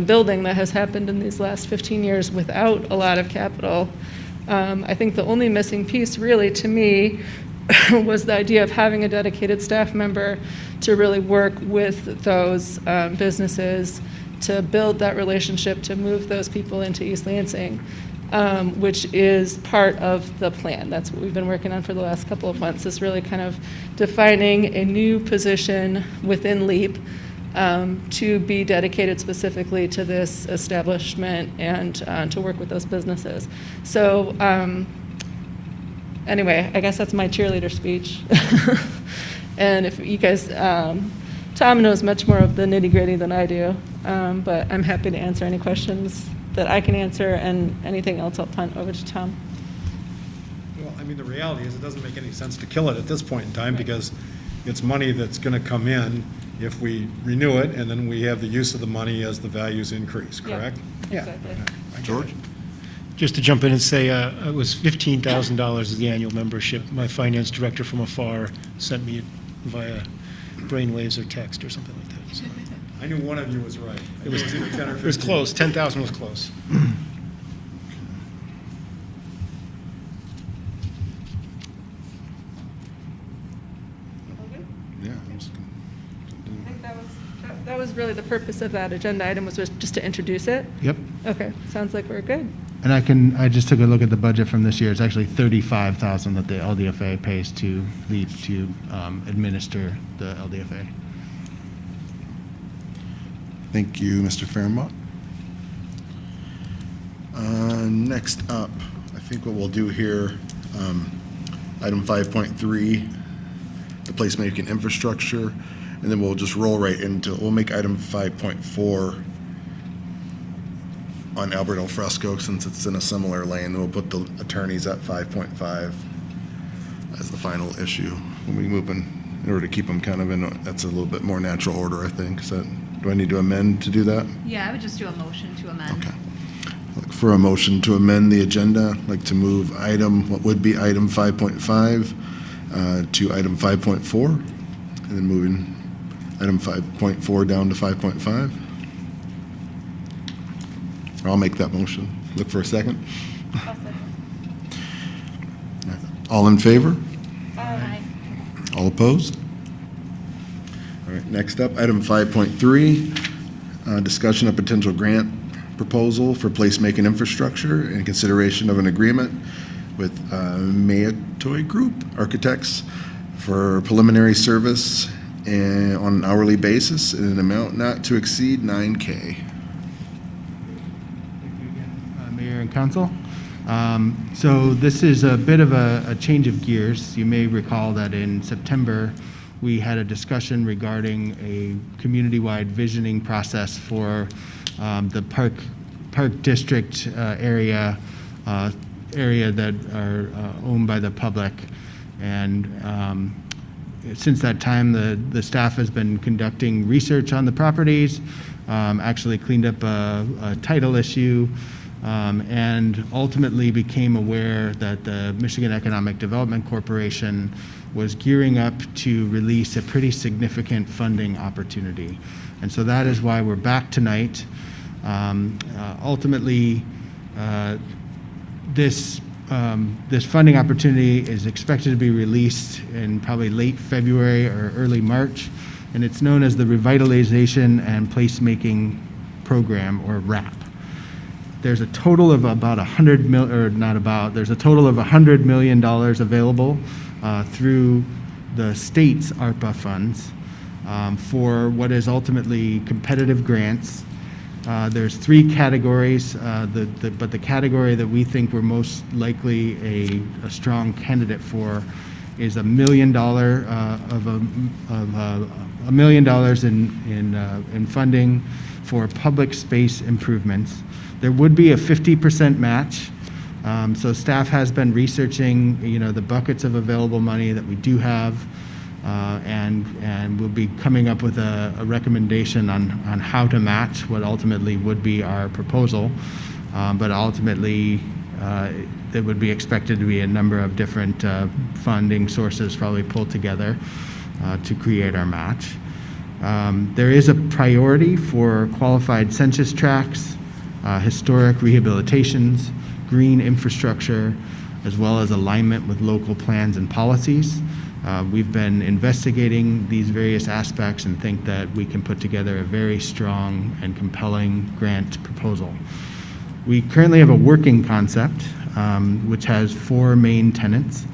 building that has happened in these last 15 years without a lot of capital. I think the only missing piece really to me was the idea of having a dedicated staff member to really work with those businesses to build that relationship, to move those people into East Lansing, which is part of the plan. That's what we've been working on for the last couple of months, is really kind of defining a new position within LEAP to be dedicated specifically to this establishment and to work with those businesses. So anyway, I guess that's my cheerleader speech. And if you guys, Tom knows much more of the nitty-gritty than I do, but I'm happy to answer any questions that I can answer, and anything else I'll punt over to Tom. Well, I mean, the reality is it doesn't make any sense to kill it at this point in time because it's money that's going to come in if we renew it, and then we have the use of the money as the values increase, correct? Exactly. George? Just to jump in and say, it was $15,000 is the annual membership. My finance director from afar sent me via brainwaves or text or something like that. So I knew one of you was right. it was either 10 or 15. It was close. 10,000 was close. Yeah. I'm just gonna- I think that was really the purpose of that agenda item, was just to introduce it. Yep. Okay, sounds like we're good. And I just took a look at the budget from this year. It's actually $35,000 that the LDFA pays to LEAP to administer the LDFA. Thank you, Mr. Fehrenbach. Next up, I think what we'll do here, item 5.3, the placemaking infrastructure, and then we'll just roll right into, we'll make item 5.4 on Albert Al Fresco, since it's in a similar lane. We'll put the attorneys at 5.5 as the final issue when we move in order to keep them kind of in, that's a little bit more natural order, I think. Do I need to amend to do that? Yeah, I would just do a motion to amend. Okay. Look for a motion to amend the agenda, like to move what would be item 5.5 to item 5.4, and then moving item 5.4 down to 5.5. I'll make that motion. Look for a second. All in favor? Aye. All opposed? All right, next up, item 5.3, discussion of potential grant proposal for placemaking infrastructure and consideration of an agreement with Mayatoy Group Architects for preliminary service and on an hourly basis in an amount not to exceed $9K. Mayor and Council. So this is a bit of a change of gears. You may recall that in September, we had a discussion regarding a community-wide visioning process for the Park District area that are owned by the public. And since that time, the staff has been conducting research on the properties, actually cleaned up a title issue, and ultimately became aware that the Michigan Economic Development Corporation was gearing up to release a pretty significant funding opportunity. And so that is why we're back tonight. Ultimately, this funding opportunity is expected to be released in probably late February or early March, and it's known as the Revitalization and Placemaking Program, or RAP. There's a total of about $100 million available through the state's ARPA funds for what is ultimately competitive grants. There's three categories, but the category that we think we're most likely a strong candidate for is $1 million $1 million in funding for public space improvements. There would be a 50% match. So staff has been researching, the buckets of available money that we do have. and we'll be coming up with a recommendation on how to match what ultimately would be our proposal. But ultimately, there would be expected to be a number of different funding sources probably pulled together to create our match. There is a priority for qualified census tracts, historic rehabilitations, green infrastructure, as well as alignment with local plans and policies. We've been investigating these various aspects and think that we can put together a very strong and compelling grant proposal. We currently have a working concept, which has 4 main tenets.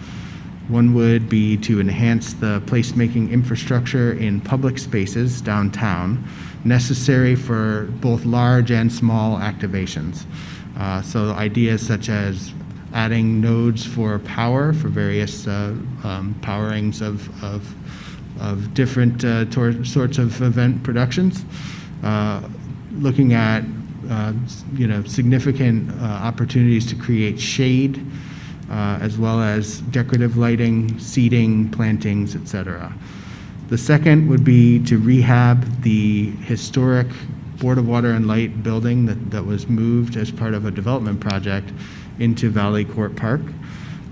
One would be to enhance the placemaking infrastructure in public spaces downtown necessary for both large and small activations. So ideas such as adding nodes for power for various powerings of different sorts of event productions, looking at significant opportunities to create shade, as well as decorative lighting, seating, plantings, etc. The second would be to rehab the historic Board of Water and Light building that was moved as part of a development project into Valley Court Park.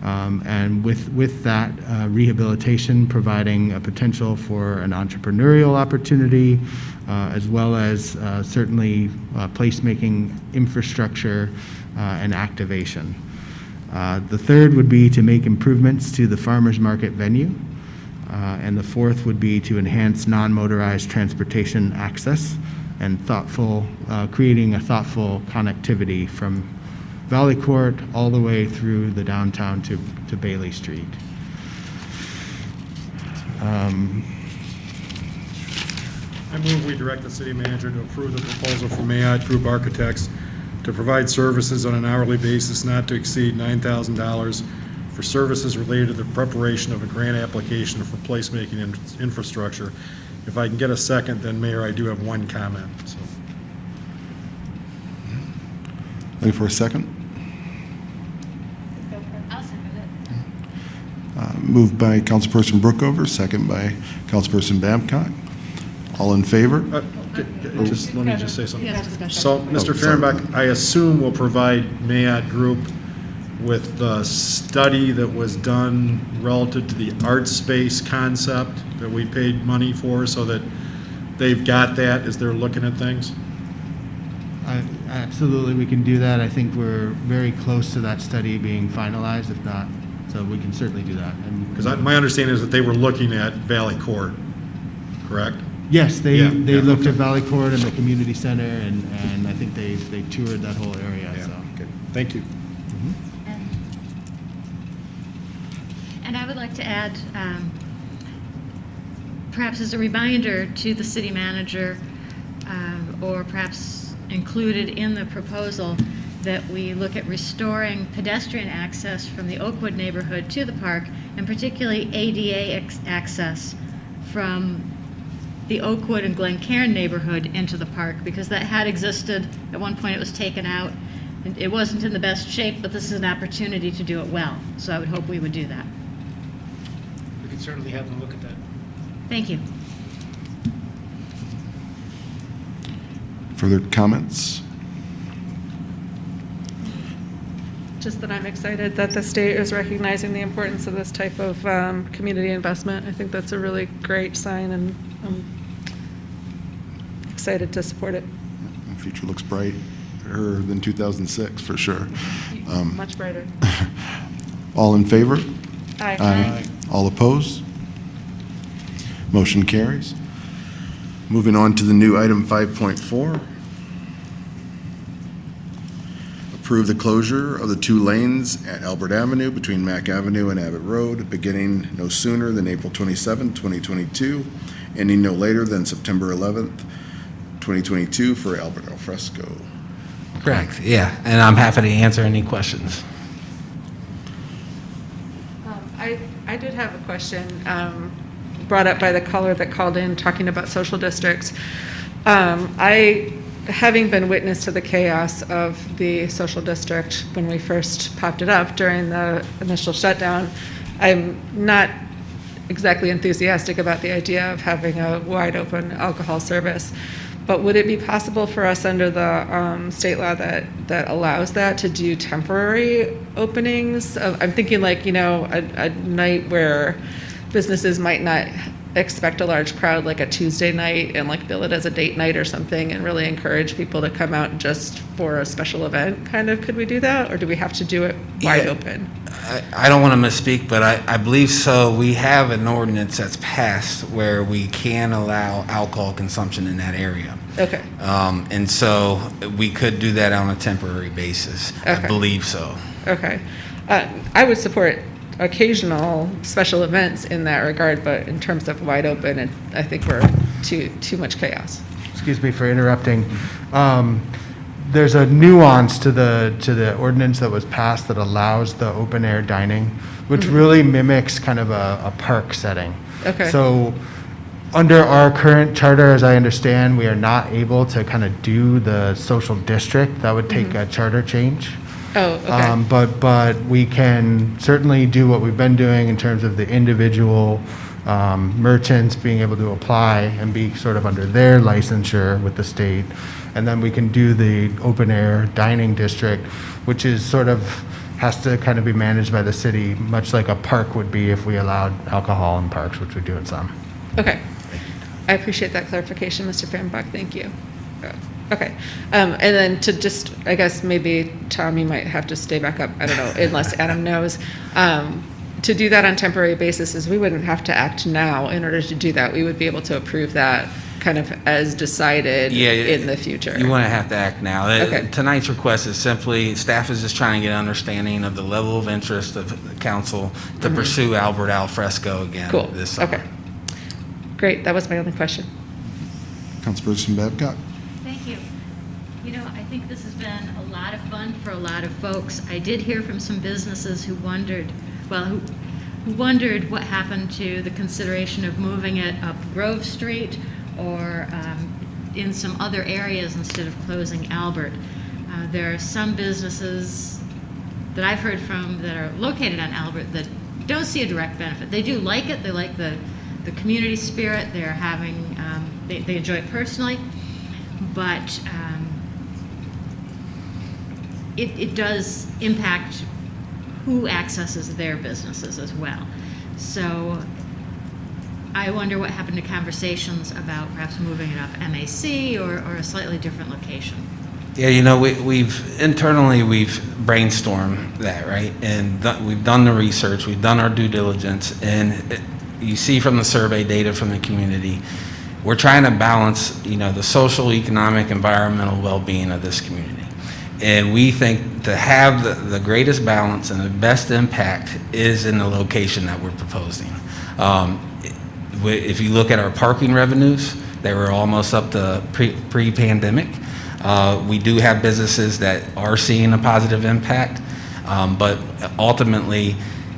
And with that rehabilitation providing a potential for an entrepreneurial opportunity, as well as certainly placemaking infrastructure and activation. The third would be to make improvements to the farmers market venue. And the fourth would be to enhance non-motorized transportation access and creating a thoughtful connectivity from Valley Court all the way through the downtown to Bailey Street. I move we direct the city manager to approve the proposal from Mayotte Group Architects to provide services on an hourly basis not to exceed $9,000 for services related to the preparation of a grant application for placemaking infrastructure. If I can get a second, then Mayor, I do have one comment. So. Looking for a second? I'll second it. Moved by Councilperson Brookover, second by Councilperson Babcock. All in favor? Let me just say something. Yes, discussion. So, Mr. sorry. FEHRENBACH, I assume will provide Mayotte Group with the study that was done relative to the art space concept that we paid money for, so that they've got that as they're looking at things? Absolutely, we can do that. I think we're very close to that study being finalized, if not, so we can certainly do that. Because my understanding is that they were looking at Valley Court, correct? Yes, they Yeah, looked okay. at Valley Court and the community center, and I think they toured that whole area, Yeah, so. okay. Thank you. And I would like to add, perhaps as a reminder to the city manager, or perhaps included in the proposal, that we look at restoring pedestrian access from the Oakwood neighborhood to the park, and particularly ADA access from the Oakwood and Glencairn neighborhood into the park, because that had existed. At one point, it was taken out. It wasn't in the best shape, but this is an opportunity to do it well. So I would hope we would do that. We can certainly have them look at that. Thank you. Further comments? Just that I'm excited that the state is recognizing the importance of this type of community investment. I think that's a really great sign, and I'm excited to support it. The future looks brighter than 2006, for sure. Much brighter. All in favor? Aye. All opposed? Motion carries. Moving on to the new item 5.4. Approve the closure of the 2 lanes at Albert Avenue between Mack Avenue and Abbott Road, beginning no sooner than April 27, 2022, ending no later than September 11th, 2022 for Albert Al Fresco. Correct, yeah, and I'm happy to answer any questions. I did have a question brought up by the caller that called in talking about social districts. Having been witness to the chaos of the social district when we first popped it up during the initial shutdown, I'm not exactly enthusiastic about the idea of having a wide open alcohol service. But would it be possible for us under the state law that allows that to do temporary openings? I'm thinking like, a night where businesses might not expect a large crowd, like a Tuesday night, and like bill it as a date night or something, and really encourage people to come out just for a special event, kind of. Could we do that, or do we have to do it wide open? I don't want to misspeak, but I believe so. We have an ordinance that's passed where we can allow alcohol consumption in that area. Okay. And so we could do that on a temporary basis. I Okay. believe so. Okay. I would support occasional special events in that regard, but in terms of wide open, I think we're too much chaos. Excuse me for interrupting. There's a nuance to the ordinance that was passed that allows the open air dining, which really mimics kind of a park setting. Okay. So under our current charter, as I understand, we are not able to kind of do the social district. That would take a charter change. Oh, okay. But we can certainly do what we've been doing in terms of the individual merchants being able to apply and be sort of under their licensure with the state. And then we can do the open air dining district, which is sort of has to kind of be managed by the city, much like a park would be if we allowed alcohol in parks, which we do in some. Okay. I appreciate that clarification, Mr. Fehrenbach. Thank you. Okay. And then to just, I guess maybe, Tom, you might have to stay back up. I don't know, unless Adam knows. To do that on temporary basis is we wouldn't have to act now in order to do that. We would be able to approve that kind of as decided in the future. You want to have to act now. Okay. Tonight's request is simply, staff is just trying to get an understanding of the level of interest of the council to pursue Albert Al Fresco again this summer. Okay. Great. That was my only question. Councilperson Babcock. Thank you. I think this has been a lot of fun for a lot of folks. I did hear from some businesses who wondered what happened to the consideration of moving it up Grove Street or in some other areas instead of closing Albert. There are some businesses that I've heard from that are located on Albert that don't see a direct benefit. They do like it. They like the community spirit. They're having, they enjoy it personally, but it does impact who accesses their businesses as well. So I wonder what happened to conversations about perhaps moving it up MAC or a slightly different location. Yeah, we've internally brainstormed that, right? And we've done the research, we've done our due diligence, and you see from the survey data from the community, we're trying to balance, the social, economic, environmental well-being of this community. And we think to have the greatest balance and the best impact is in the location that we're proposing. If you look at our parking revenues, they were almost up to pre-pandemic. We do have businesses that are seeing a positive impact, but ultimately,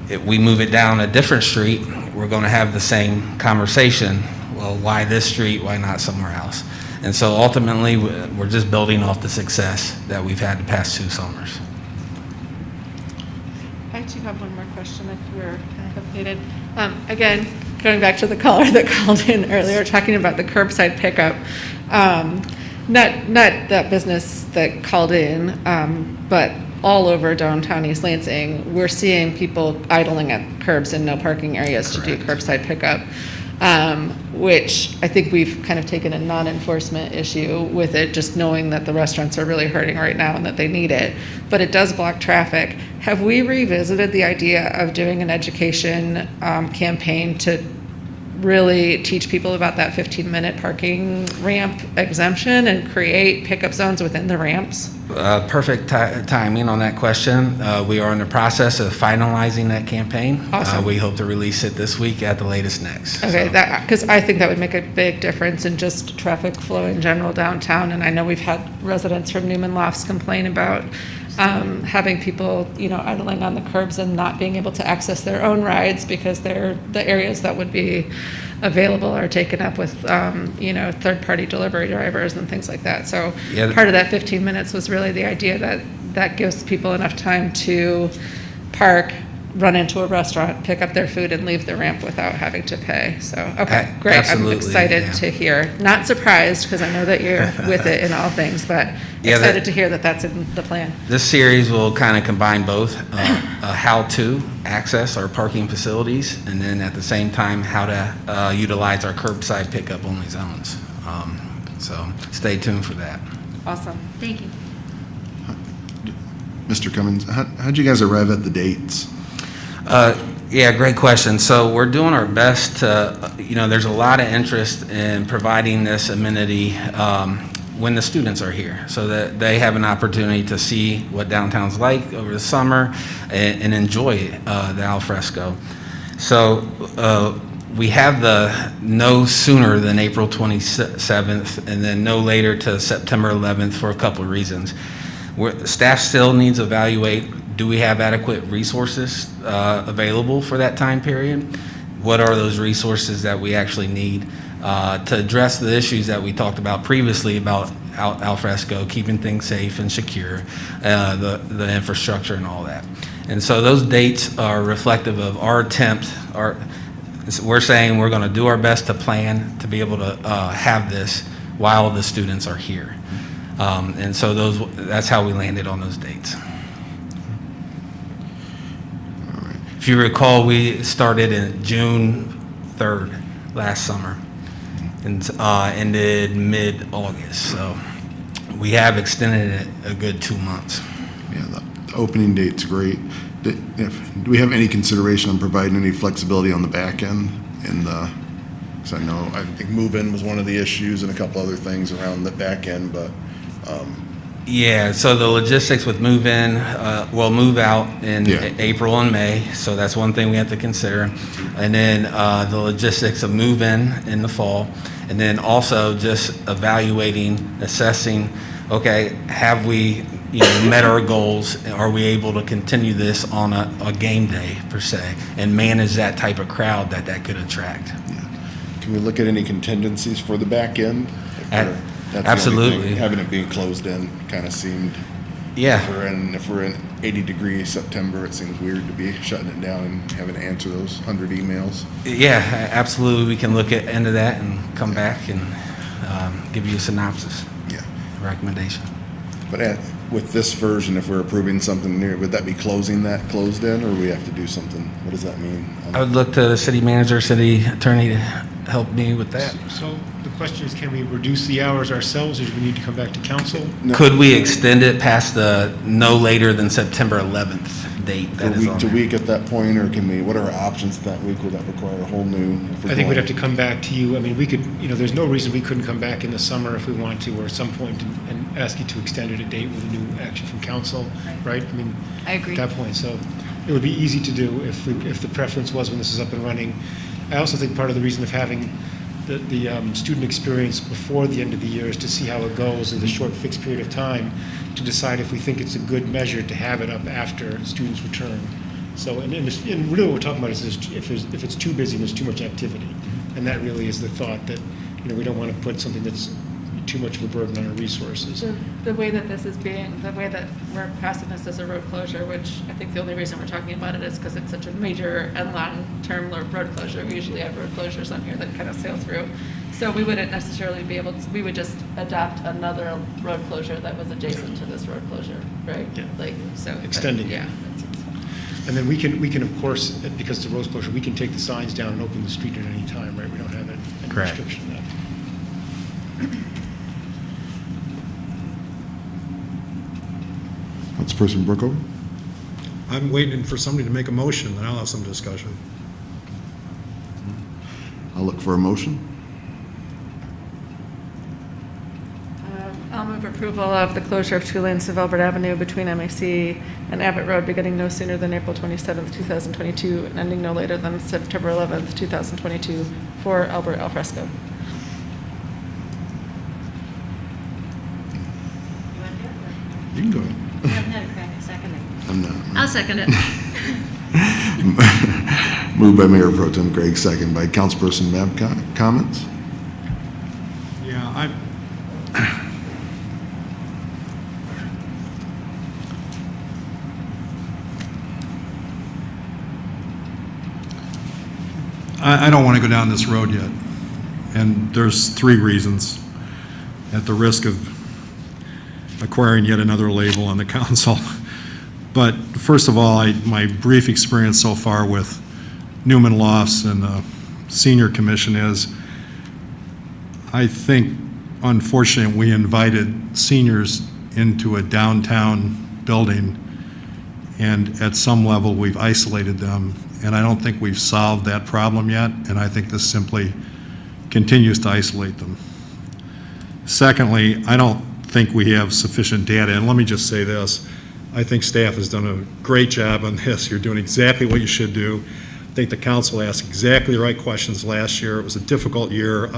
if we move it down a different street, we're going to have the same conversation. Well, why this street? Why not somewhere else? And so ultimately, we're just building off the success that we've had the past 2 summers. I do have one more question if we're kind of updated. Again, going back to the caller that called in earlier, talking about the curbside pickup. Not that business that called in, but all over downtown East Lansing, we're seeing people idling at curbs and no parking areas to do curbside pickup, which I think we've kind of taken a non-enforcement issue with it, just knowing that the restaurants are really hurting right now and that they need it. But it does block traffic. Have we revisited the idea of doing an education campaign to really teach people about that 15-minute parking ramp exemption and create pickup zones within the ramps? Perfect timing on that question. We are in the process of finalizing that campaign. Awesome. We hope to release it this week at the latest next. Okay, So- because I think that would make a big difference in just traffic flow in general downtown. And I know we've had residents from Newman Lofts complain about having people, idling on the curbs and not being able to access their own rides because the areas that would be available are taken up with, third-party delivery drivers and things like that. So Yeah. part of that 15 minutes was really the idea that gives people enough time to park, run into a restaurant, pick up their food, and leave the ramp without having to pay. So, okay, great. Absolutely, I'm excited yeah. to hear. Not surprised, because I know that you're with it in all things, but Yeah, excited to hear that that's in the plan. This series will kind of combine both, how to access our parking facilities, and then at the same time, how to utilize our curbside pickup only zones. So stay tuned for that. Awesome. Thank you. Mr. Cummings, how'd you guys arrive at the dates? Yeah, great question. So we're doing our best to, there's a lot of interest in providing this amenity when the students are here, so that they have an opportunity to see what downtown's like over the summer and enjoy the al fresco. So we have the no sooner than April 27th and then no later to September 11th for a couple of reasons. Staff still needs to evaluate, do we have adequate resources available for that time period? What are those resources that we actually need to address the issues that we talked about previously about al fresco, keeping things safe and secure, the infrastructure and all that. And so those dates are reflective of our attempt. We're saying we're going to do our best to plan to be able to have this while the students are here. And so that's how we landed on those dates. If you recall, we started in June 3rd last summer and ended mid-August. So we have extended it a good 2 months. Yeah, the opening date's great. Do we have any consideration on providing any flexibility on the back end because I think move-in was one of the issues and a couple other things around the back end, but Yeah, so the logistics with move-in, move out in April and May, so that's one thing we have to consider. And then the logistics of move-in in the fall, and then also just evaluating, assessing, okay, have we met our goals? Are we able to continue this on a game day, per se, and manage that type of crowd that could attract? can we look at any contingencies for the back end? That's Absolutely. The only thing. Having it being closed in kind of seemed, Yeah. if we're in 80-degree September, it seems weird to be shutting it down and having to answer those 100 emails. Yeah, absolutely. We can look into that and come back and give you a synopsis. Yeah. Recommendation. But with this version, if we're approving something new, would that be closing that closed in, or we have to do something? What does that mean? I would look to the city manager, city attorney to help me with that. So the question is, can we reduce the hours ourselves, or do we need to come back to council? No. Could we extend it past the no later than September 11th date that is on Week to there? week at that point, or can we, what are our options that week? Would that require a whole new? I think we'd have to come back to you. I mean, we could, there's no reason we couldn't come back in the summer if we want to, or at some point, and ask you to extend it a date with a new action from council, right? I mean, I agree. at that point, so it would be easy to do if the preference was when this is up and running. I also think part of the reason of having the student experience before the end of the year is to see how it goes in the short fixed period of time, to decide if we think it's a good measure to have it up after students return. So, and really what we're talking about is if it's too busy and there's too much activity. And that really is the thought, that, we don't want to put something that's too much of a burden on our resources. The way that this is the way that we're passing this as a road closure, which I think the only reason we're talking about it is because it's such a major and long-term road closure. We usually have road closures on here that kind of sail through. So we wouldn't necessarily be able to, we would just adopt another road closure that was adjacent to this road closure, right? Yeah. Extending it. Yeah. That seems fine. And then we can of course, because it's a road closure, we can take the signs down and open the street at any time, right? We don't have any Correct. restriction on that. Councilperson Brookover? I'm waiting for somebody to make a motion, then I'll have some discussion. I'll look for a motion. I'll move approval of the closure of 2 lanes of Albert Avenue between MAC and Abbott Road beginning no sooner than April 27th, 2022, and ending no later than September 11th, 2022 for Albert Al Fresco. You can go ahead. You haven't had a crack at seconding. I'm not. I'll second it. Moved by Mayor Pro Tem Gregg, second by Councilperson Babcock. Comments? Yeah, I don't want to go down this road yet. And there's 3 reasons, at the risk of acquiring yet another label on the council. But first of all, my brief experience so far with Newman Lofts and the Senior Commission is, I think, unfortunately, we invited seniors into a downtown building, and at some level, we've isolated them, and I don't think we've solved that problem yet, and I think this simply continues to isolate them. Secondly, I don't think we have sufficient data, and let me just say this. I think staff has done a great job on this. You're doing exactly what you should do. I think the council asked exactly the right questions last year. It was a difficult year.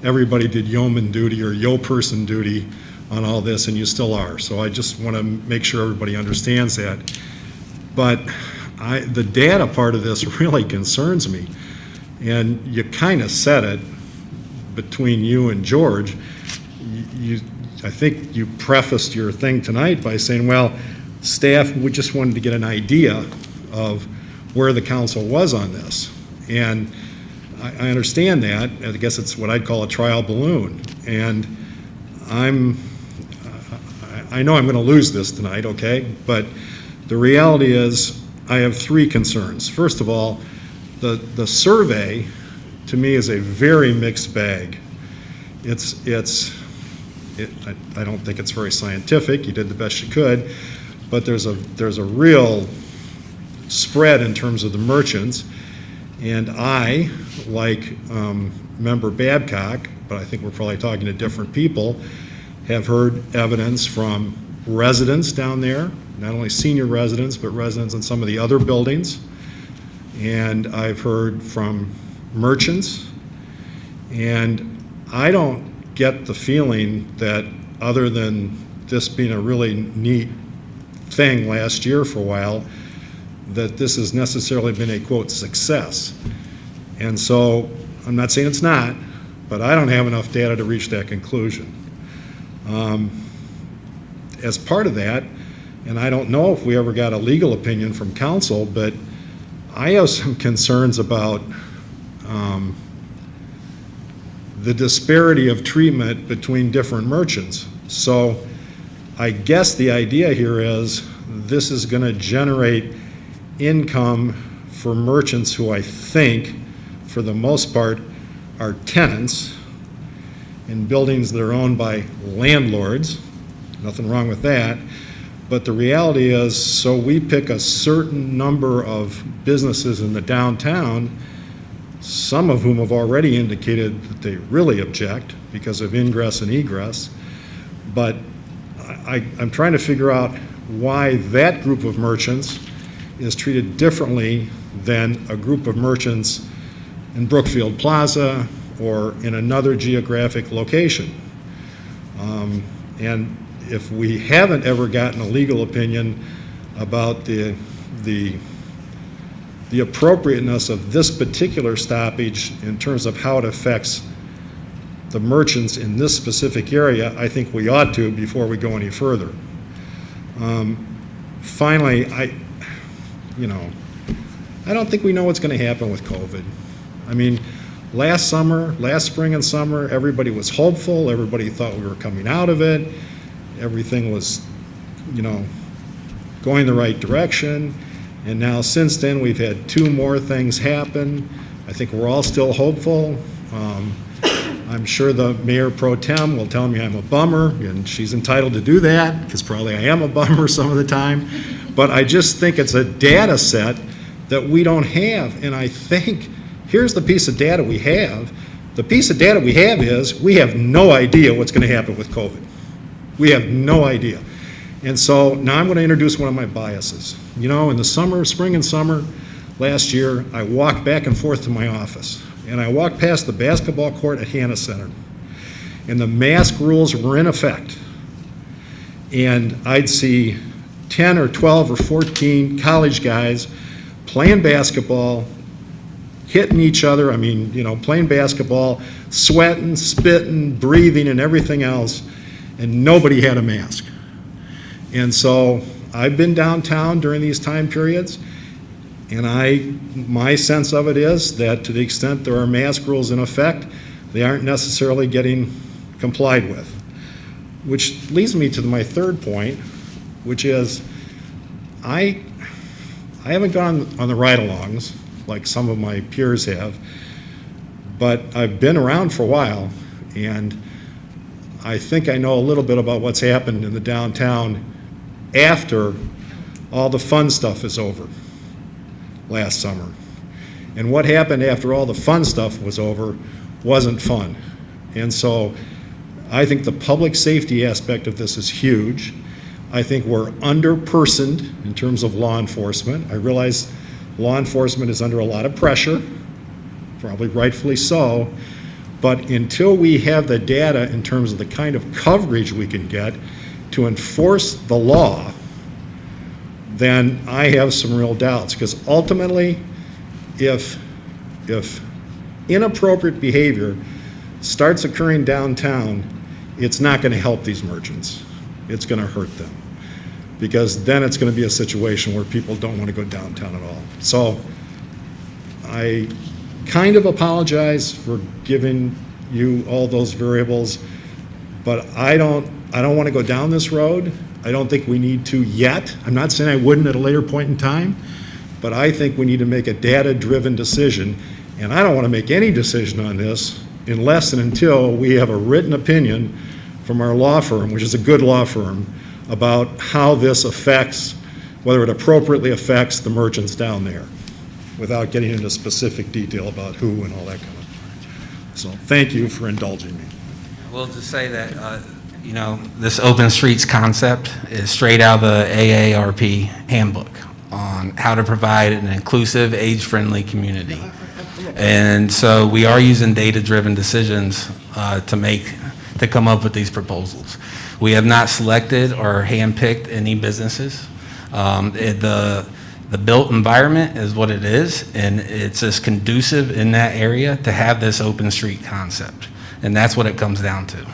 Everybody did yeoman duty or yo-person duty on all this, and you still are. So I just want to make sure everybody understands that. But the data part of this really concerns me. And you kind of said it between you and George. I think you prefaced your thing tonight by saying, well, staff, we just wanted to get an idea of where the council was on this. And I understand that. I guess it's what I'd call a trial balloon. And I know I'm going to lose this tonight, okay? But the reality is I have 3 concerns. First of all, the survey, to me, is a very mixed bag. I don't think it's very scientific. You did the best you could, but there's a real spread in terms of the merchants. And I, like Member Babcock, but I think we're probably talking to different people, have heard evidence from residents down there, not only senior residents, but residents in some of the other buildings. And I've heard from merchants. And I don't get the feeling that, other than this being a really neat thing last year for a while, that this has necessarily been a, quote, success. And so I'm not saying it's not, but I don't have enough data to reach that conclusion. As part of that, and I don't know if we ever got a legal opinion from council, but I have some concerns about the disparity of treatment between different merchants. So I guess the idea here is this is going to generate income for merchants who I think, for the most part, are tenants in buildings that are owned by landlords. Nothing wrong with that. But the reality is, so we pick a certain number of businesses in the downtown, some of whom have already indicated that they really object because of ingress and egress. But I'm trying to figure out why that group of merchants is treated differently than a group of merchants in Brookfield Plaza or in another geographic location. And if we haven't ever gotten a legal opinion about the appropriateness of this particular stoppage in terms of how it affects the merchants in this specific area, I think we ought to before we go any further. Finally, I don't think we know what's going to happen with COVID. I mean, last spring and summer, everybody was hopeful. Everybody thought we were coming out of it. Everything was, going the right direction. And now since then, we've had 2 more things happen. I think we're all still hopeful. I'm sure the mayor pro tem will tell me I'm a bummer, and she's entitled to do that, because probably I am a bummer some of the time. But I just think it's a data set that we don't have. And I think, here's the piece of data we have. The piece of data we have is we have no idea what's going to happen with COVID. We have no idea. And so now I'm going to introduce one of my biases. In the spring and summer last year, I walked back and forth to my office. And I walked past the basketball court at Hannah Center. And the mask rules were in effect. And I'd see 10 or 12 or 14 college guys playing basketball, hitting each other. I mean, playing basketball, sweating, spitting, breathing, and everything else. And nobody had a mask. And so I've been downtown during these time periods. And my sense of it is that to the extent there are mask rules in effect, they aren't necessarily getting complied with. Which leads me to my third point, which is I haven't gone on the ride-alongs like some of my peers have, but I've been around for a while, and I think I know a little bit about what's happened in the downtown after all the fun stuff is over last summer. And what happened after all the fun stuff was over wasn't fun. And so I think the public safety aspect of this is huge. I think we're under-personed in terms of law enforcement. I realize law enforcement is under a lot of pressure, probably rightfully so, but until we have the data in terms of the kind of coverage we can get to enforce the law, then I have some real doubts, because ultimately, if inappropriate behavior starts occurring downtown, it's not going to help these merchants. It's going to hurt them, because then it's going to be a situation where people don't want to go downtown at all. So I kind of apologize for giving you all those variables, but I don't want to go down this road. I don't think we need to yet. I'm not saying I wouldn't at a later point in time, but I think we need to make a data-driven decision, and I don't want to make any decision on this unless and until we have a written opinion from our law firm, which is a good law firm, about how this affects, whether it appropriately affects the merchants down there, without getting into specific detail about who and all that kind of thing. So thank you for indulging me. We'll just say that, this open streets concept is straight out of the AARP handbook on how to provide an inclusive, age-friendly community. And so we are using data-driven decisions to come up with these proposals. We have not selected or handpicked any businesses. The built environment is what it is, and it's just conducive in that area to have this open street concept. And that's what it comes down to.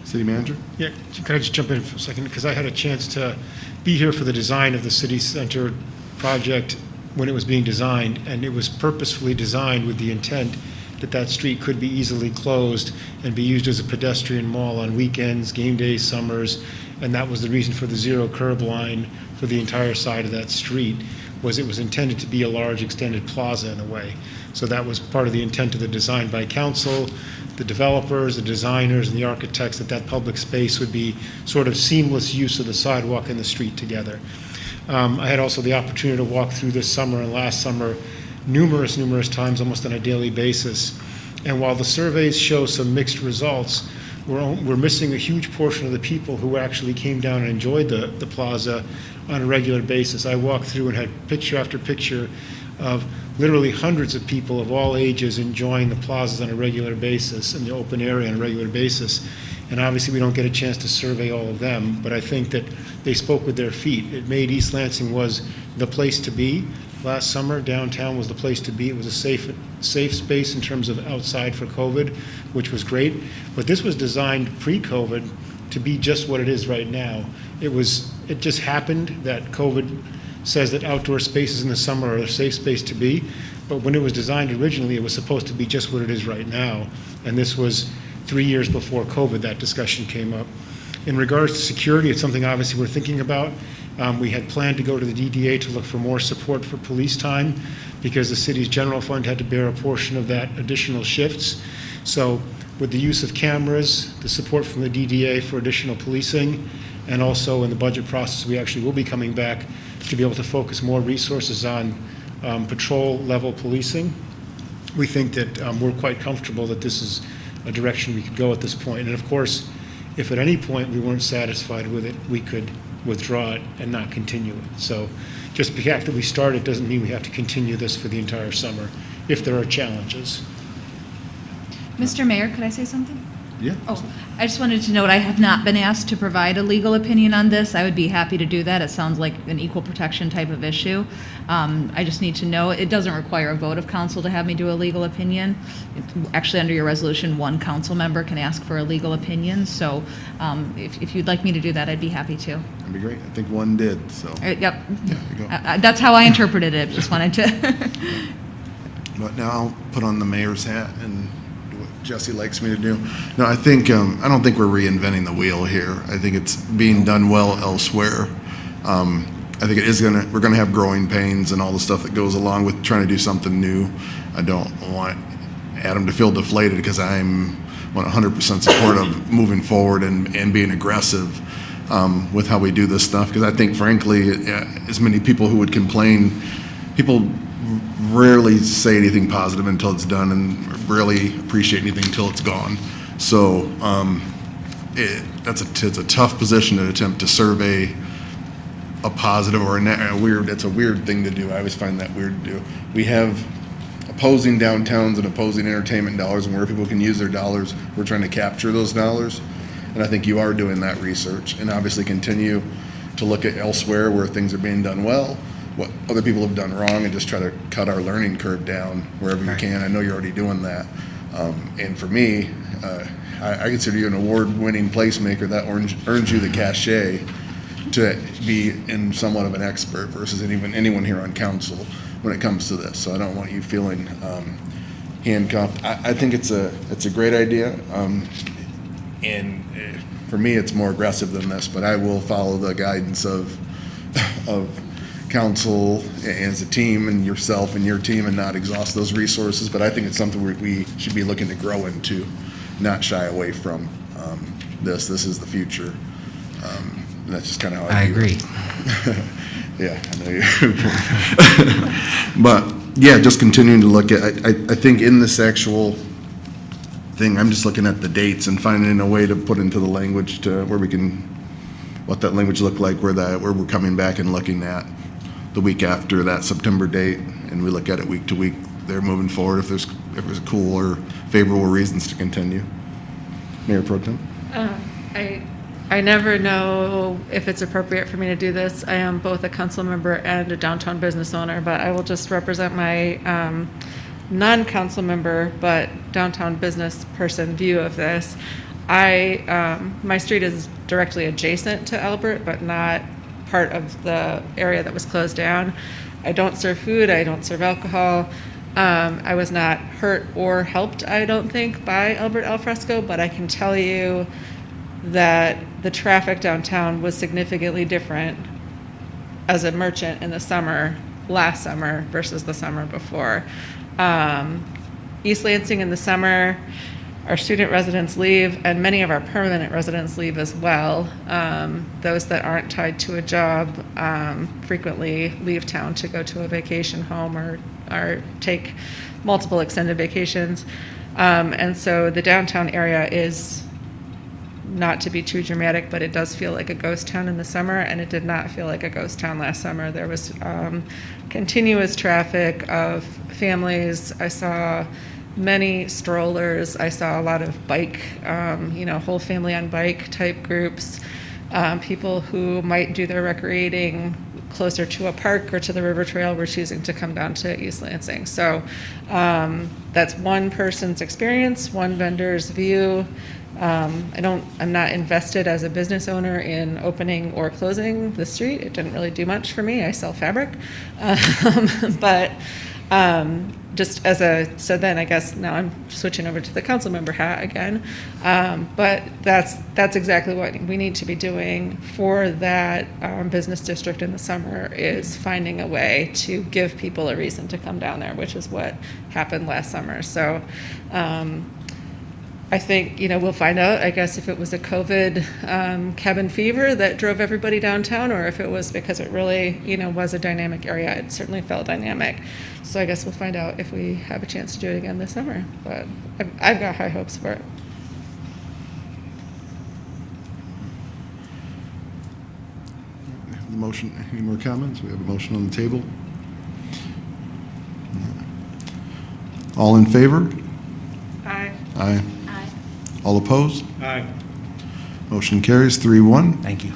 City Manager? Yeah, can I just jump in for a second? Because I had a chance to be here for the design of the city center project when it was being designed, and it was purposefully designed with the intent that that street could be easily closed and be used as a pedestrian mall on weekends, game days, summers, and that was the reason for the zero curb line for the entire side of that street, was it was intended to be a large extended plaza in a way. So that was part of the intent of the design by council, the developers, the designers, and the architects, that public space would be sort of seamless use of the sidewalk and the street together. I had also the opportunity to walk through this summer and last summer numerous times, almost on a daily basis. And while the surveys show some mixed results, we're missing a huge portion of the people who actually came down and enjoyed the plaza on a regular basis. I walked through and had picture after picture of literally hundreds of people of all ages enjoying the plazas on a regular basis and the open area on a regular basis. And obviously, we don't get a chance to survey all of them, but I think that they spoke with their feet. It made East Lansing was the place to be. Last summer, downtown was the place to be. It was a safe space in terms of outside for COVID, which was great. But this was designed pre-COVID to be just what it is right now. It just happened that COVID says that outdoor spaces in the summer are a safe space to be. But when it was designed originally, it was supposed to be just what it is right now. And this was 3 years before COVID, that discussion came up. In regards to security, it's something obviously we're thinking about. We had planned to go to the DDA to look for more support for police time because the city's general fund had to bear a portion of that additional shifts. So with the use of cameras, the support from the DDA for additional policing, and also in the budget process, we actually will be coming back to be able to focus more resources on patrol level policing. We think that we're quite comfortable that this is a direction we could go at this point. And of course, if at any point we weren't satisfied with it, we could withdraw it and not continue it. So just the fact that we started doesn't mean we have to continue this for the entire summer if there are challenges. Mr. Mayor, could I say something? Yeah. Oh, I just wanted to note, I have not been asked to provide a legal opinion on this. I would be happy to do that. It sounds like an equal protection type of issue. I just need to know, it doesn't require a vote of council to have me do a legal opinion. Actually, under your resolution, one council member can ask for a legal opinion. So if you'd like me to do that, I'd be happy to. That'd be great. I think one did, so. Yep. Yeah, there you go. That's how I interpreted it. Just wanted to. But now I'll put on the mayor's hat and do what Jesse likes me to do. No, I think, I don't think we're reinventing the wheel here. I think it's being done well elsewhere. I think it is we're gonna have growing pains and all the stuff that goes along with trying to do something new. I don't want Adam to feel deflated because I'm 100% supportive moving forward and being aggressive with how we do this stuff. Because I think frankly, as many people who would complain, people rarely say anything positive until it's done and rarely appreciate anything until it's gone. So it's a tough position to attempt to survey a positive or a weird. It's a weird thing to do. I always find that weird to do. We have opposing downtowns and opposing entertainment dollars, and where people can use their dollars, we're trying to capture those dollars. And I think you are doing that research, and obviously continue to look at elsewhere where things are being done well, what other people have done wrong, and just try to cut our learning curve down wherever you can. I know you're already doing that. And for me, I consider you an award-winning placemaker that earns you the cachet to be in somewhat of an expert versus anyone here on council when it comes to this. So I don't want you feeling handcuffed. I think it's a great idea. And for me, it's more aggressive than this, but I will follow the guidance of council as a team and yourself and your team and not exhaust those resources. But I think it's something we should be looking to grow into, not shy away from this. This is the future. And that's just kind of how I agree. Yeah, I know you. But yeah, just continuing to look at, I think in this actual thing, I'm just looking at the dates and finding a way to put into the language to where we can, what that language look like, where we're coming back and looking at the week after that September date, and we look at it week to week. They're moving forward if there's cool or favorable reasons to continue. Mayor Pro Tem. I never know if it's appropriate for me to do this. I am both a council member and a downtown business owner, but I will just represent my non-council member but downtown business person view of this. My street is directly adjacent to Albert, but not part of the area that was closed down. I don't serve food. I don't serve alcohol. I was not hurt or helped, I don't think, by Albert Al Fresco, but I can tell you that the traffic downtown was significantly different as a merchant in the summer, last summer versus the summer before. East Lansing in the summer, our student residents leave, and many of our permanent residents leave as well. Those that aren't tied to a job frequently leave town to go to a vacation home or take multiple extended vacations. And so the downtown area is, not to be too dramatic, but it does feel like a ghost town in the summer, and it did not feel like a ghost town last summer. There was continuous traffic of families. I saw many strollers. I saw a lot of bike, whole family on bike type groups, people who might do their recreating closer to a park or to the river trail were choosing to come down to East Lansing. So that's one person's experience, one vendor's view. I'm not invested as a business owner in opening or closing the street. It didn't really do much for me. I sell fabric. But so then I guess now I'm switching over to the council member hat again. But that's exactly what we need to be doing for that business district in the summer, is finding a way to give people a reason to come down there, which is what happened last summer. So I think, we'll find out, I guess, if it was a COVID cabin fever that drove everybody downtown, or if it was because it really, was a dynamic area. It certainly felt dynamic. So I guess we'll find out if we have a chance to do it again this summer. But I've got high hopes for it. The motion, any more comments? We have a motion on the table. All in favor? Aye. Aye. All opposed? Aye. Motion carries 3-1. Thank you.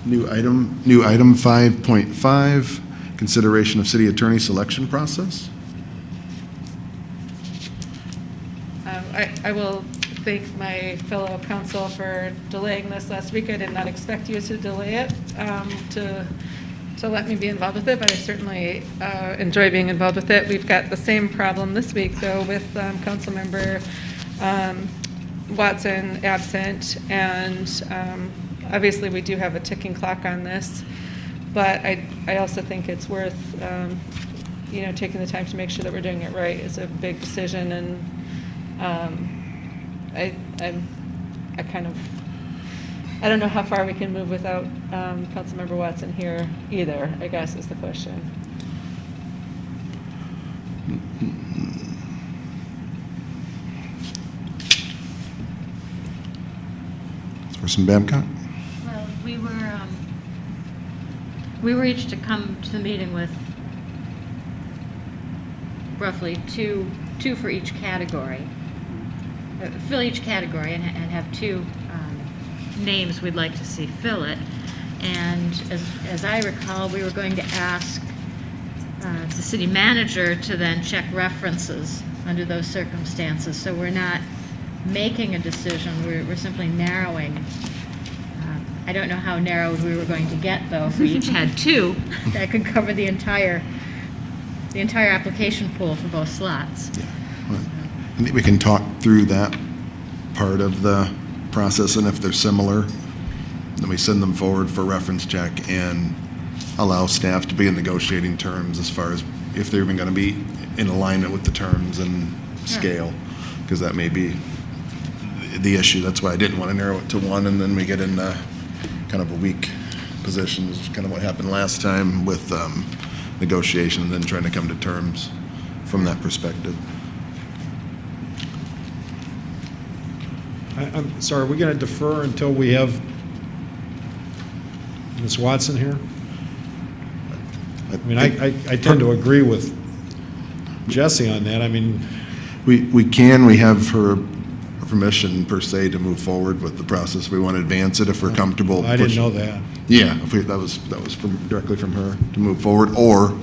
New item 5.5, consideration of city attorney selection process. I will thank my fellow council for delaying this last week. I did not expect you to delay it, to let me be involved with it, but I certainly enjoy being involved with it. We've got the same problem this week, though, with Councilmember Watson absent, and obviously we do have a ticking clock on this, but I also think it's worth taking the time to make sure that we're doing it right. It's a big decision, and I don't know how far we can move without Councilmember Watson here either, I guess is the question. Person Babcock? Well, we were each to come to the meeting with roughly two for each category. Fill each category and have two names we'd like to see fill it. And as I recall, we were going to ask the city manager to then check references under those circumstances. So we're not making a decision, we're simply narrowing. I don't know how narrow we were going to get, though, if we each had two that could cover the entire application pool for both slots. I think we can talk through that part of the process, and if they're similar, then we send them forward for reference check and allow staff to be in negotiating terms as far as if they're even going to be in alignment with the terms and scale, because that may be the issue. That's why I didn't want to narrow it to one, and then we get in kind of a weak position, is kind of what happened last time with negotiation and then trying to come to terms from that perspective. I'm sorry, are we going to defer until we have Ms. Watson here? I mean, I tend to agree with Jesse on that. I mean, We have her permission, per se, to move forward with the process. We want to advance it if we're comfortable. I didn't know that. Yeah, that was directly from her to move forward, or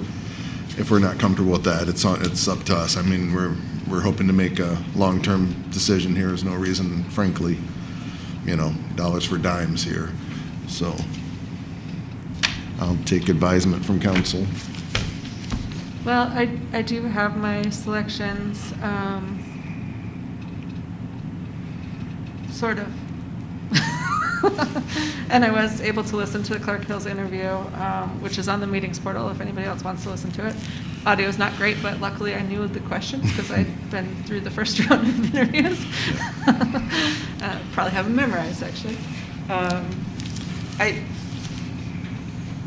if we're not comfortable with that, it's up to us. I mean, we're hoping to make a long-term decision here. There's no reason, frankly, dollars for dimes here. So I'll take advisement from council. Well, I do have my selections, sort of. And I was able to listen to the Clark Hills interview, which is on the meetings portal if anybody else wants to listen to it. Audio is not great, but luckily I knew the questions because I'd been through the first round of interviews. Probably have them memorized, actually.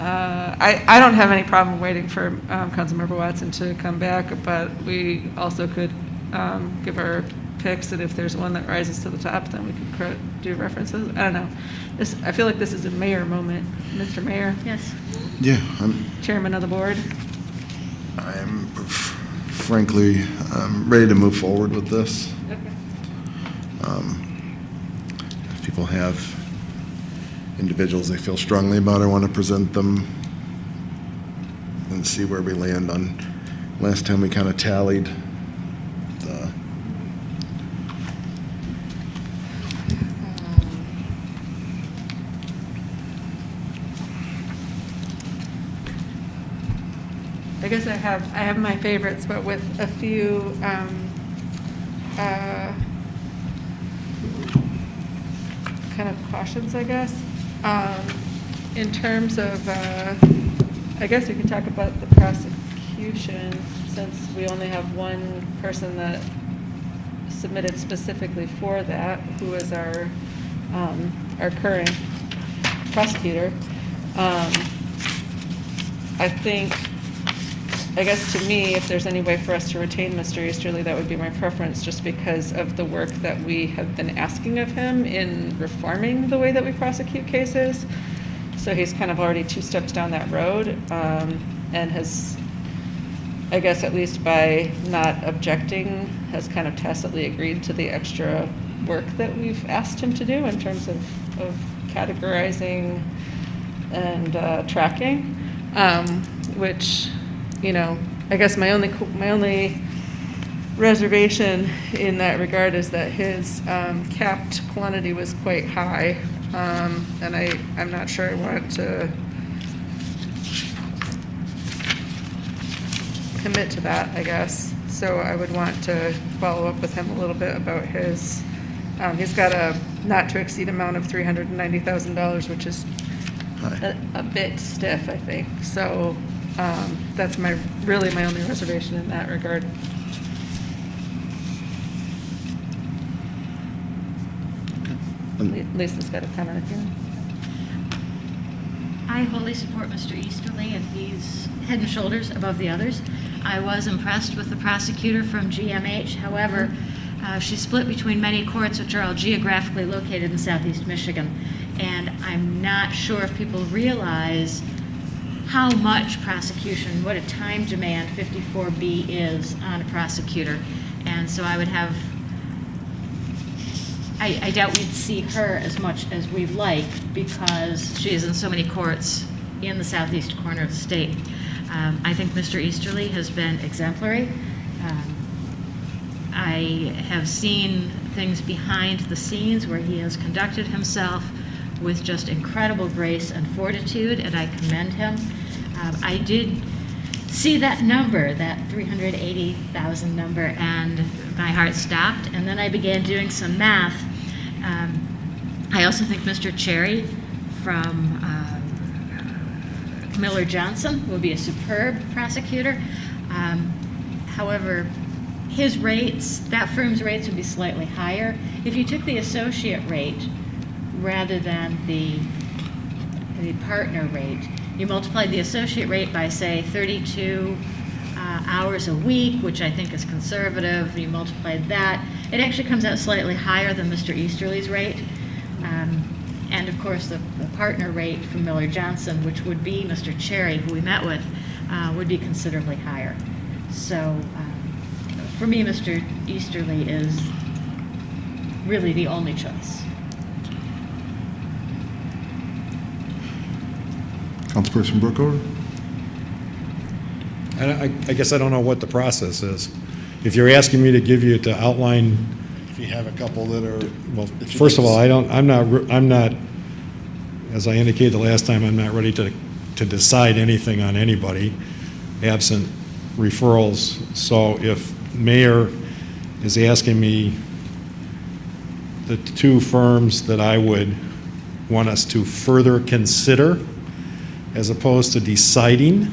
I don't have any problem waiting for Councilmember Watson to come back, but we also could give our picks, and if there's one that rises to the top, then we could do references. I don't know. I feel like this is a mayor moment. Mr. Mayor? Yes. Yeah, Chairman of the board? I'm frankly ready to move forward with this. Okay. If people have individuals they feel strongly about, I want to present them and see where we land on. Last time we kind of tallied the I guess I have my favorites, but with a few kind of cautions, I guess. In terms of, I guess we could talk about the prosecution, since we only have one person that submitted specifically for that, who is our current prosecutor. I guess to me, if there's any way for us to retain Mr. Easterly, that would be my preference, just because of the work that we have been asking of him in reforming the way that we prosecute cases. So he's kind of already 2 steps down that road, and has I guess at least by not objecting, has kind of tacitly agreed to the extra work that we've asked him to do in terms of categorizing and tracking, which, you know, I guess my only reservation in that regard is that his capped quantity was quite high, and I'm not sure I want to commit to that, I guess. So I would want to follow up with him a little bit about his, he's got a not to exceed amount of $390,000, which is a bit stiff, I think. So that's really my only reservation in that regard. Lisa's got a comment here. I wholly support Mr. Easterly, and he's head and shoulders above the others. I was impressed with the prosecutor from GMH. However, she's split between many courts, which are all geographically located in southeast Michigan. And I'm not sure if people realize how much prosecution, what a time demand 54B is on a prosecutor. And so I would have, I doubt we'd see her as much as we'd like because she is in so many courts in the southeast corner of the state. I think Mr. Easterly has been exemplary. I have seen things behind the scenes where he has conducted himself with just incredible grace and fortitude, and I commend him. I did see that number, that 380,000 number, and my heart stopped, and then I began doing some math. I also think Mr. Cherry from Miller Johnson would be a superb prosecutor. However, his rates, that firm's rates would be slightly higher. If you took the associate rate rather than the partner rate, you multiplied the associate rate by, say, 32 hours a week, which I think is conservative. You multiplied that, it actually comes out slightly higher than Mr. Easterly's rate. And of course, the partner rate from Miller Johnson, which would be Mr. Cherry, who we met with, would be considerably higher. So for me, Mr. Easterly is really the only choice. Councilperson Brookover? I guess I don't know what the process is. If you're asking me to give you to outline, If you have a couple that are. well, first of all, I'm not, as I indicated the last time, I'm not ready to decide anything on anybody absent referrals. So if Mayor is asking me the two firms that I would want us to further consider as opposed to deciding,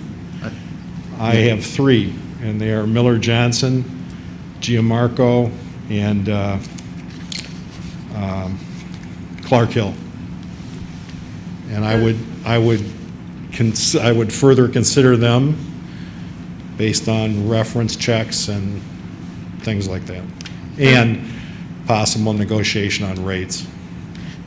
I have three, and they are Miller Johnson, Giamarco, and Clark Hill. And I would further consider them based on reference checks and things like that, and possible negotiation on rates.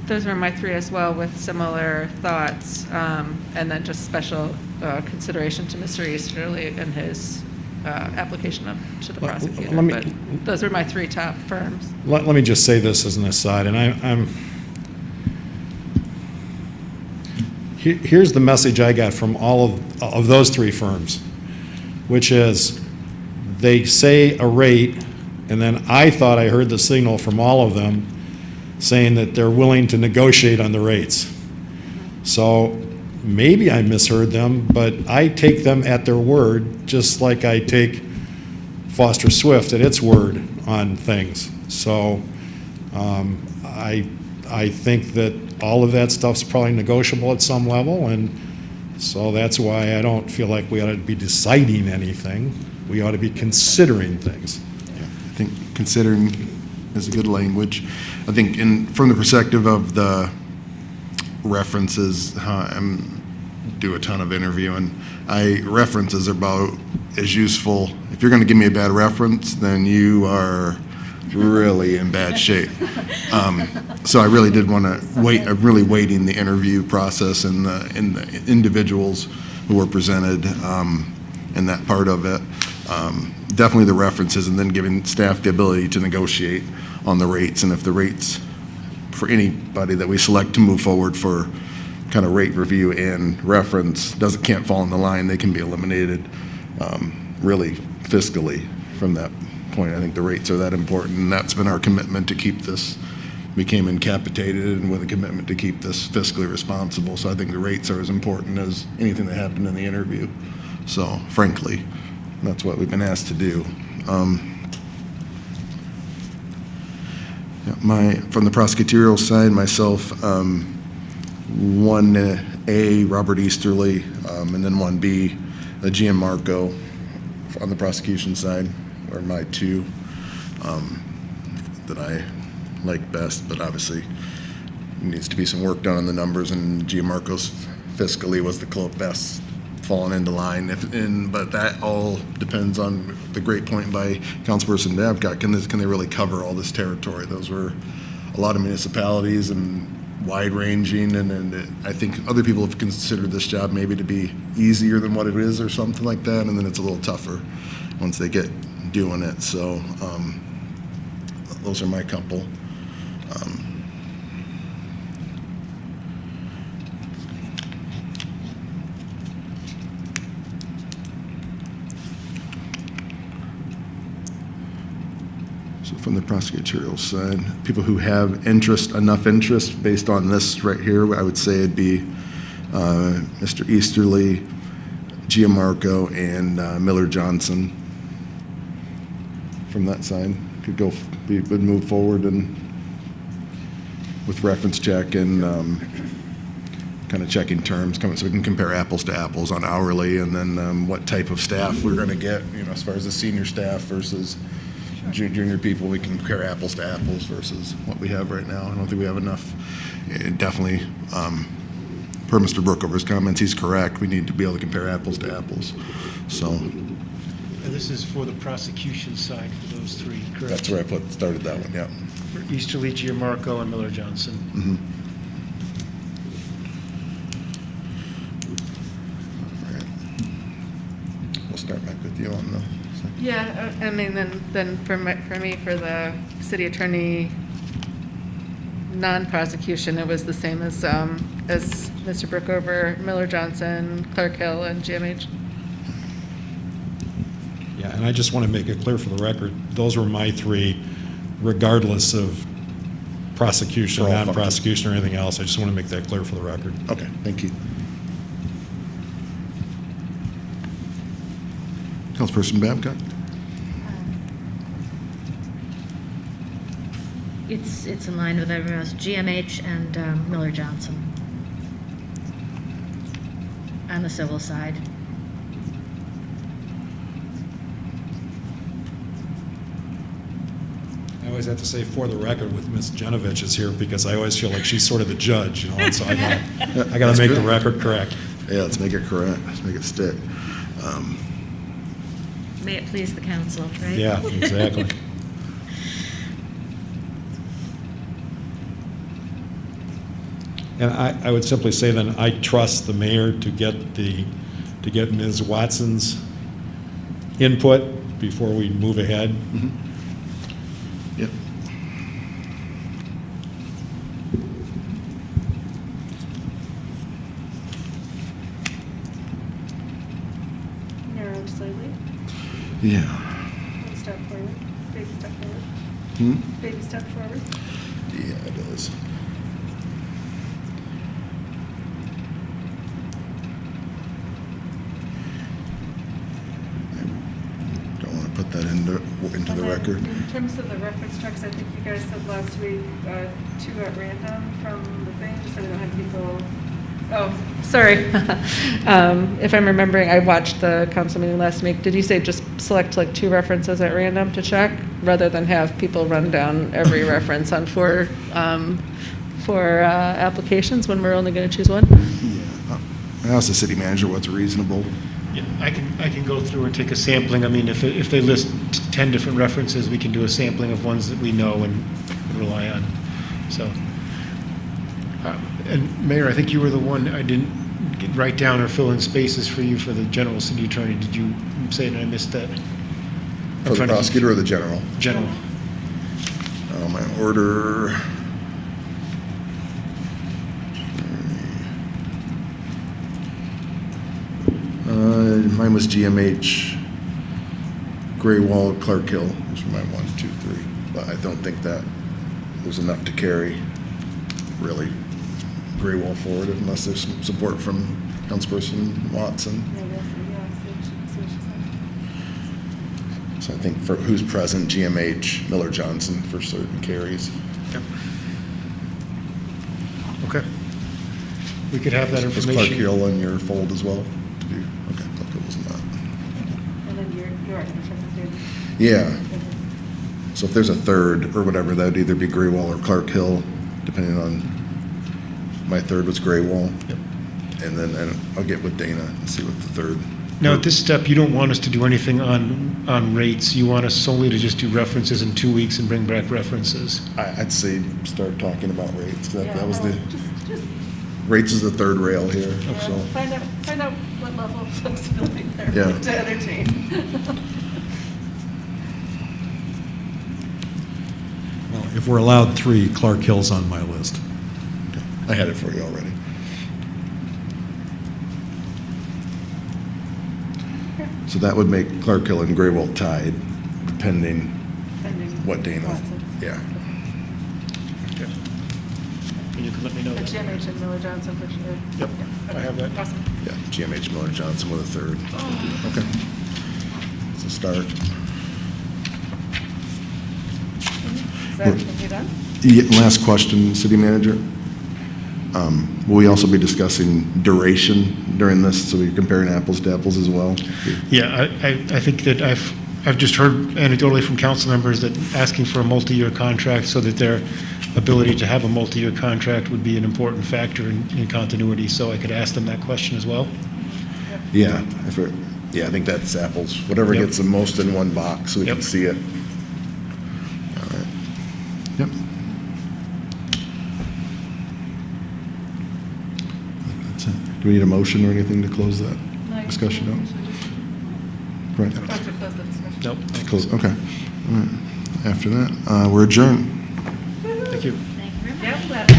Those were my three as well, with similar thoughts, and then just special consideration to Mr. Easterly and his application to the prosecutor. But those are my three top firms. Let me just say this as an aside, and here's the message I got from all of those three firms, which is they say a rate, and then I thought I heard the signal from all of them saying that they're willing to negotiate on the rates. So maybe I misheard them, but I take them at their word, just like I take Foster Swift at its word on things. So I think that all of that stuff's probably negotiable at some level, and so that's why I don't feel like we ought to be deciding anything. We ought to be considering things. Yeah, I think considering is a good language. I think from the perspective of the references, I do a ton of interviewing. References are about as useful. If you're going to give me a bad reference, then you are really in bad shape. So I really did want to wait. I'm really waiting the interview process and the individuals who were presented and that part of it. definitely the references, and then giving staff the ability to negotiate on the rates. And if the rates for anybody that we select to move forward for kind of rate review and reference can't fall in the line, they can be eliminated really fiscally from that point. I think the rates are that important, and that's been our commitment to keep this. We came incapitated and with a commitment to keep this fiscally responsible. So I think the rates are as important as anything that happened in the interview. So frankly, that's what we've been asked to do. From the prosecutorial side, myself, 1A, Robert Easterly, and then 1B, Gianmarco on the prosecution side are my two that I like best, but obviously needs to be some work done on the numbers, and Gianmarco's fiscally was the best falling into line. But that all depends on the great point by Councilperson Babcock. Can they really cover all this territory? Those were a lot of municipalities and wide-ranging, and I think other people have considered this job maybe to be easier than what it is or something like that, and then it's a little tougher once they get doing it. So those are my couple. So from the prosecutorial side, people who have enough interest based on this right here, I would say it'd be Mr. Easterly, Gianmarco, and Miller Johnson. From that side, would move forward and with reference check and kind of checking terms, so we can compare apples to apples on hourly, and then what type of staff we're going to get, as far as the senior staff versus junior people, we can compare apples to apples versus what we have right now. I don't think we have enough. Definitely, per Mr. Brookover's comments, he's correct. We need to be able to compare apples to apples. So. And this is for the prosecution side for those three, correct? That's where I started that one, yeah. For Easterly, Gianmarco, and Miller Johnson. Mm-hmm. All right. We'll start back with you on the. Yeah, I mean, then for me, for the city attorney non-prosecution, it was the same as Mr. Brookover, Miller Johnson, Clark Hill, and GMH. Yeah, and I just want to make it clear for the record, those were my three, regardless of prosecution, non-prosecution, or anything else. I just want to make that clear for the record. Okay, thank you. Councilperson Babcock? It's in line with everyone else, GMH and Miller Johnson on the civil side. I always have to say for the record with Ms. Genovich is here because I always feel like she's sort of the judge, and so I got to make the record correct. Yeah, let's make it correct. Let's make it stick. May it please the council, right? Yeah, exactly. And I would simply say then I trust the mayor to get Ms. Watson's input before we move ahead. Mm-hmm. Yep. Narrow slightly. Yeah. One step forward. Baby step forward. Hmm? Baby step forward. Yeah, it is. Don't want to put that into the record. In terms of the reference checks, I think you guys said last week 2 at random from the thing, so we don't have people. Oh, sorry. If I'm remembering, I watched the council meeting last week. Did you say just select like 2 references at random to check, rather than have people run down every reference on 4 applications when we're only going to choose one? Yeah. I asked the city manager what's reasonable. Yeah, I can go through and take a sampling. I mean, if they list 10 different references, we can do a sampling of ones that we know and rely on. So, and Mayor, I think you were the one I didn't write down or fill in spaces for you for the general city attorney. Did you say that I missed that? For the trying to- prosecutor or the general? General. My order. Mine was GMH, Gray Wall, Clark Hill. Those were my 1, 2, 3. But I don't think that was enough to carry, really, Gray Wall forward unless there's some support from Councilperson Watson. So I think for who's present, GMH, Miller Johnson for certain carries. Okay. We could have that Is Clark information. Hill in your fold as well? Okay, Clark Hill was not. And then you're Yeah. So if there's a third or whatever, that would either be Graywall or Clark Hill, depending on, my third was Graywall. Yep. And then I'll get with Dana and see what the third. Now, at this step, you don't want us to do anything on rates. You want us solely to just do references in 2 weeks and bring back references. I'd say start talking about rates. That was the, rates is the third rail here, so. Find out what level of flexibility they're Yeah. willing to entertain. Well, if we're allowed 3, Clark Hill's on my list. I had it for you already. So that would make Clark Hill and Graywall tied, depending what Dana, yeah. Okay. And you can let me know. GMH and Miller Johnson for sure. Yep, I have that. Awesome. Yeah, GMH Miller Johnson with a third. Okay. It's a start. Is that, you done? Yeah, last question, City Manager. Will we also be discussing duration during this, so we're comparing apples to apples as well? Yeah, I think that I've just heard anecdotally from council members that asking for a multi-year contract so that their ability to have a multi-year contract would be an important factor in continuity, so I could ask them that question as well. Yeah, I think that's apples, whatever Yep. gets the most in one box, so we can Yep. see it. All right. Yep. That's it. Do we need a motion or anything to close that discussion out? Right. Nope. Close, okay. All right. After that, we're adjourned. Thank you. Thank you very much.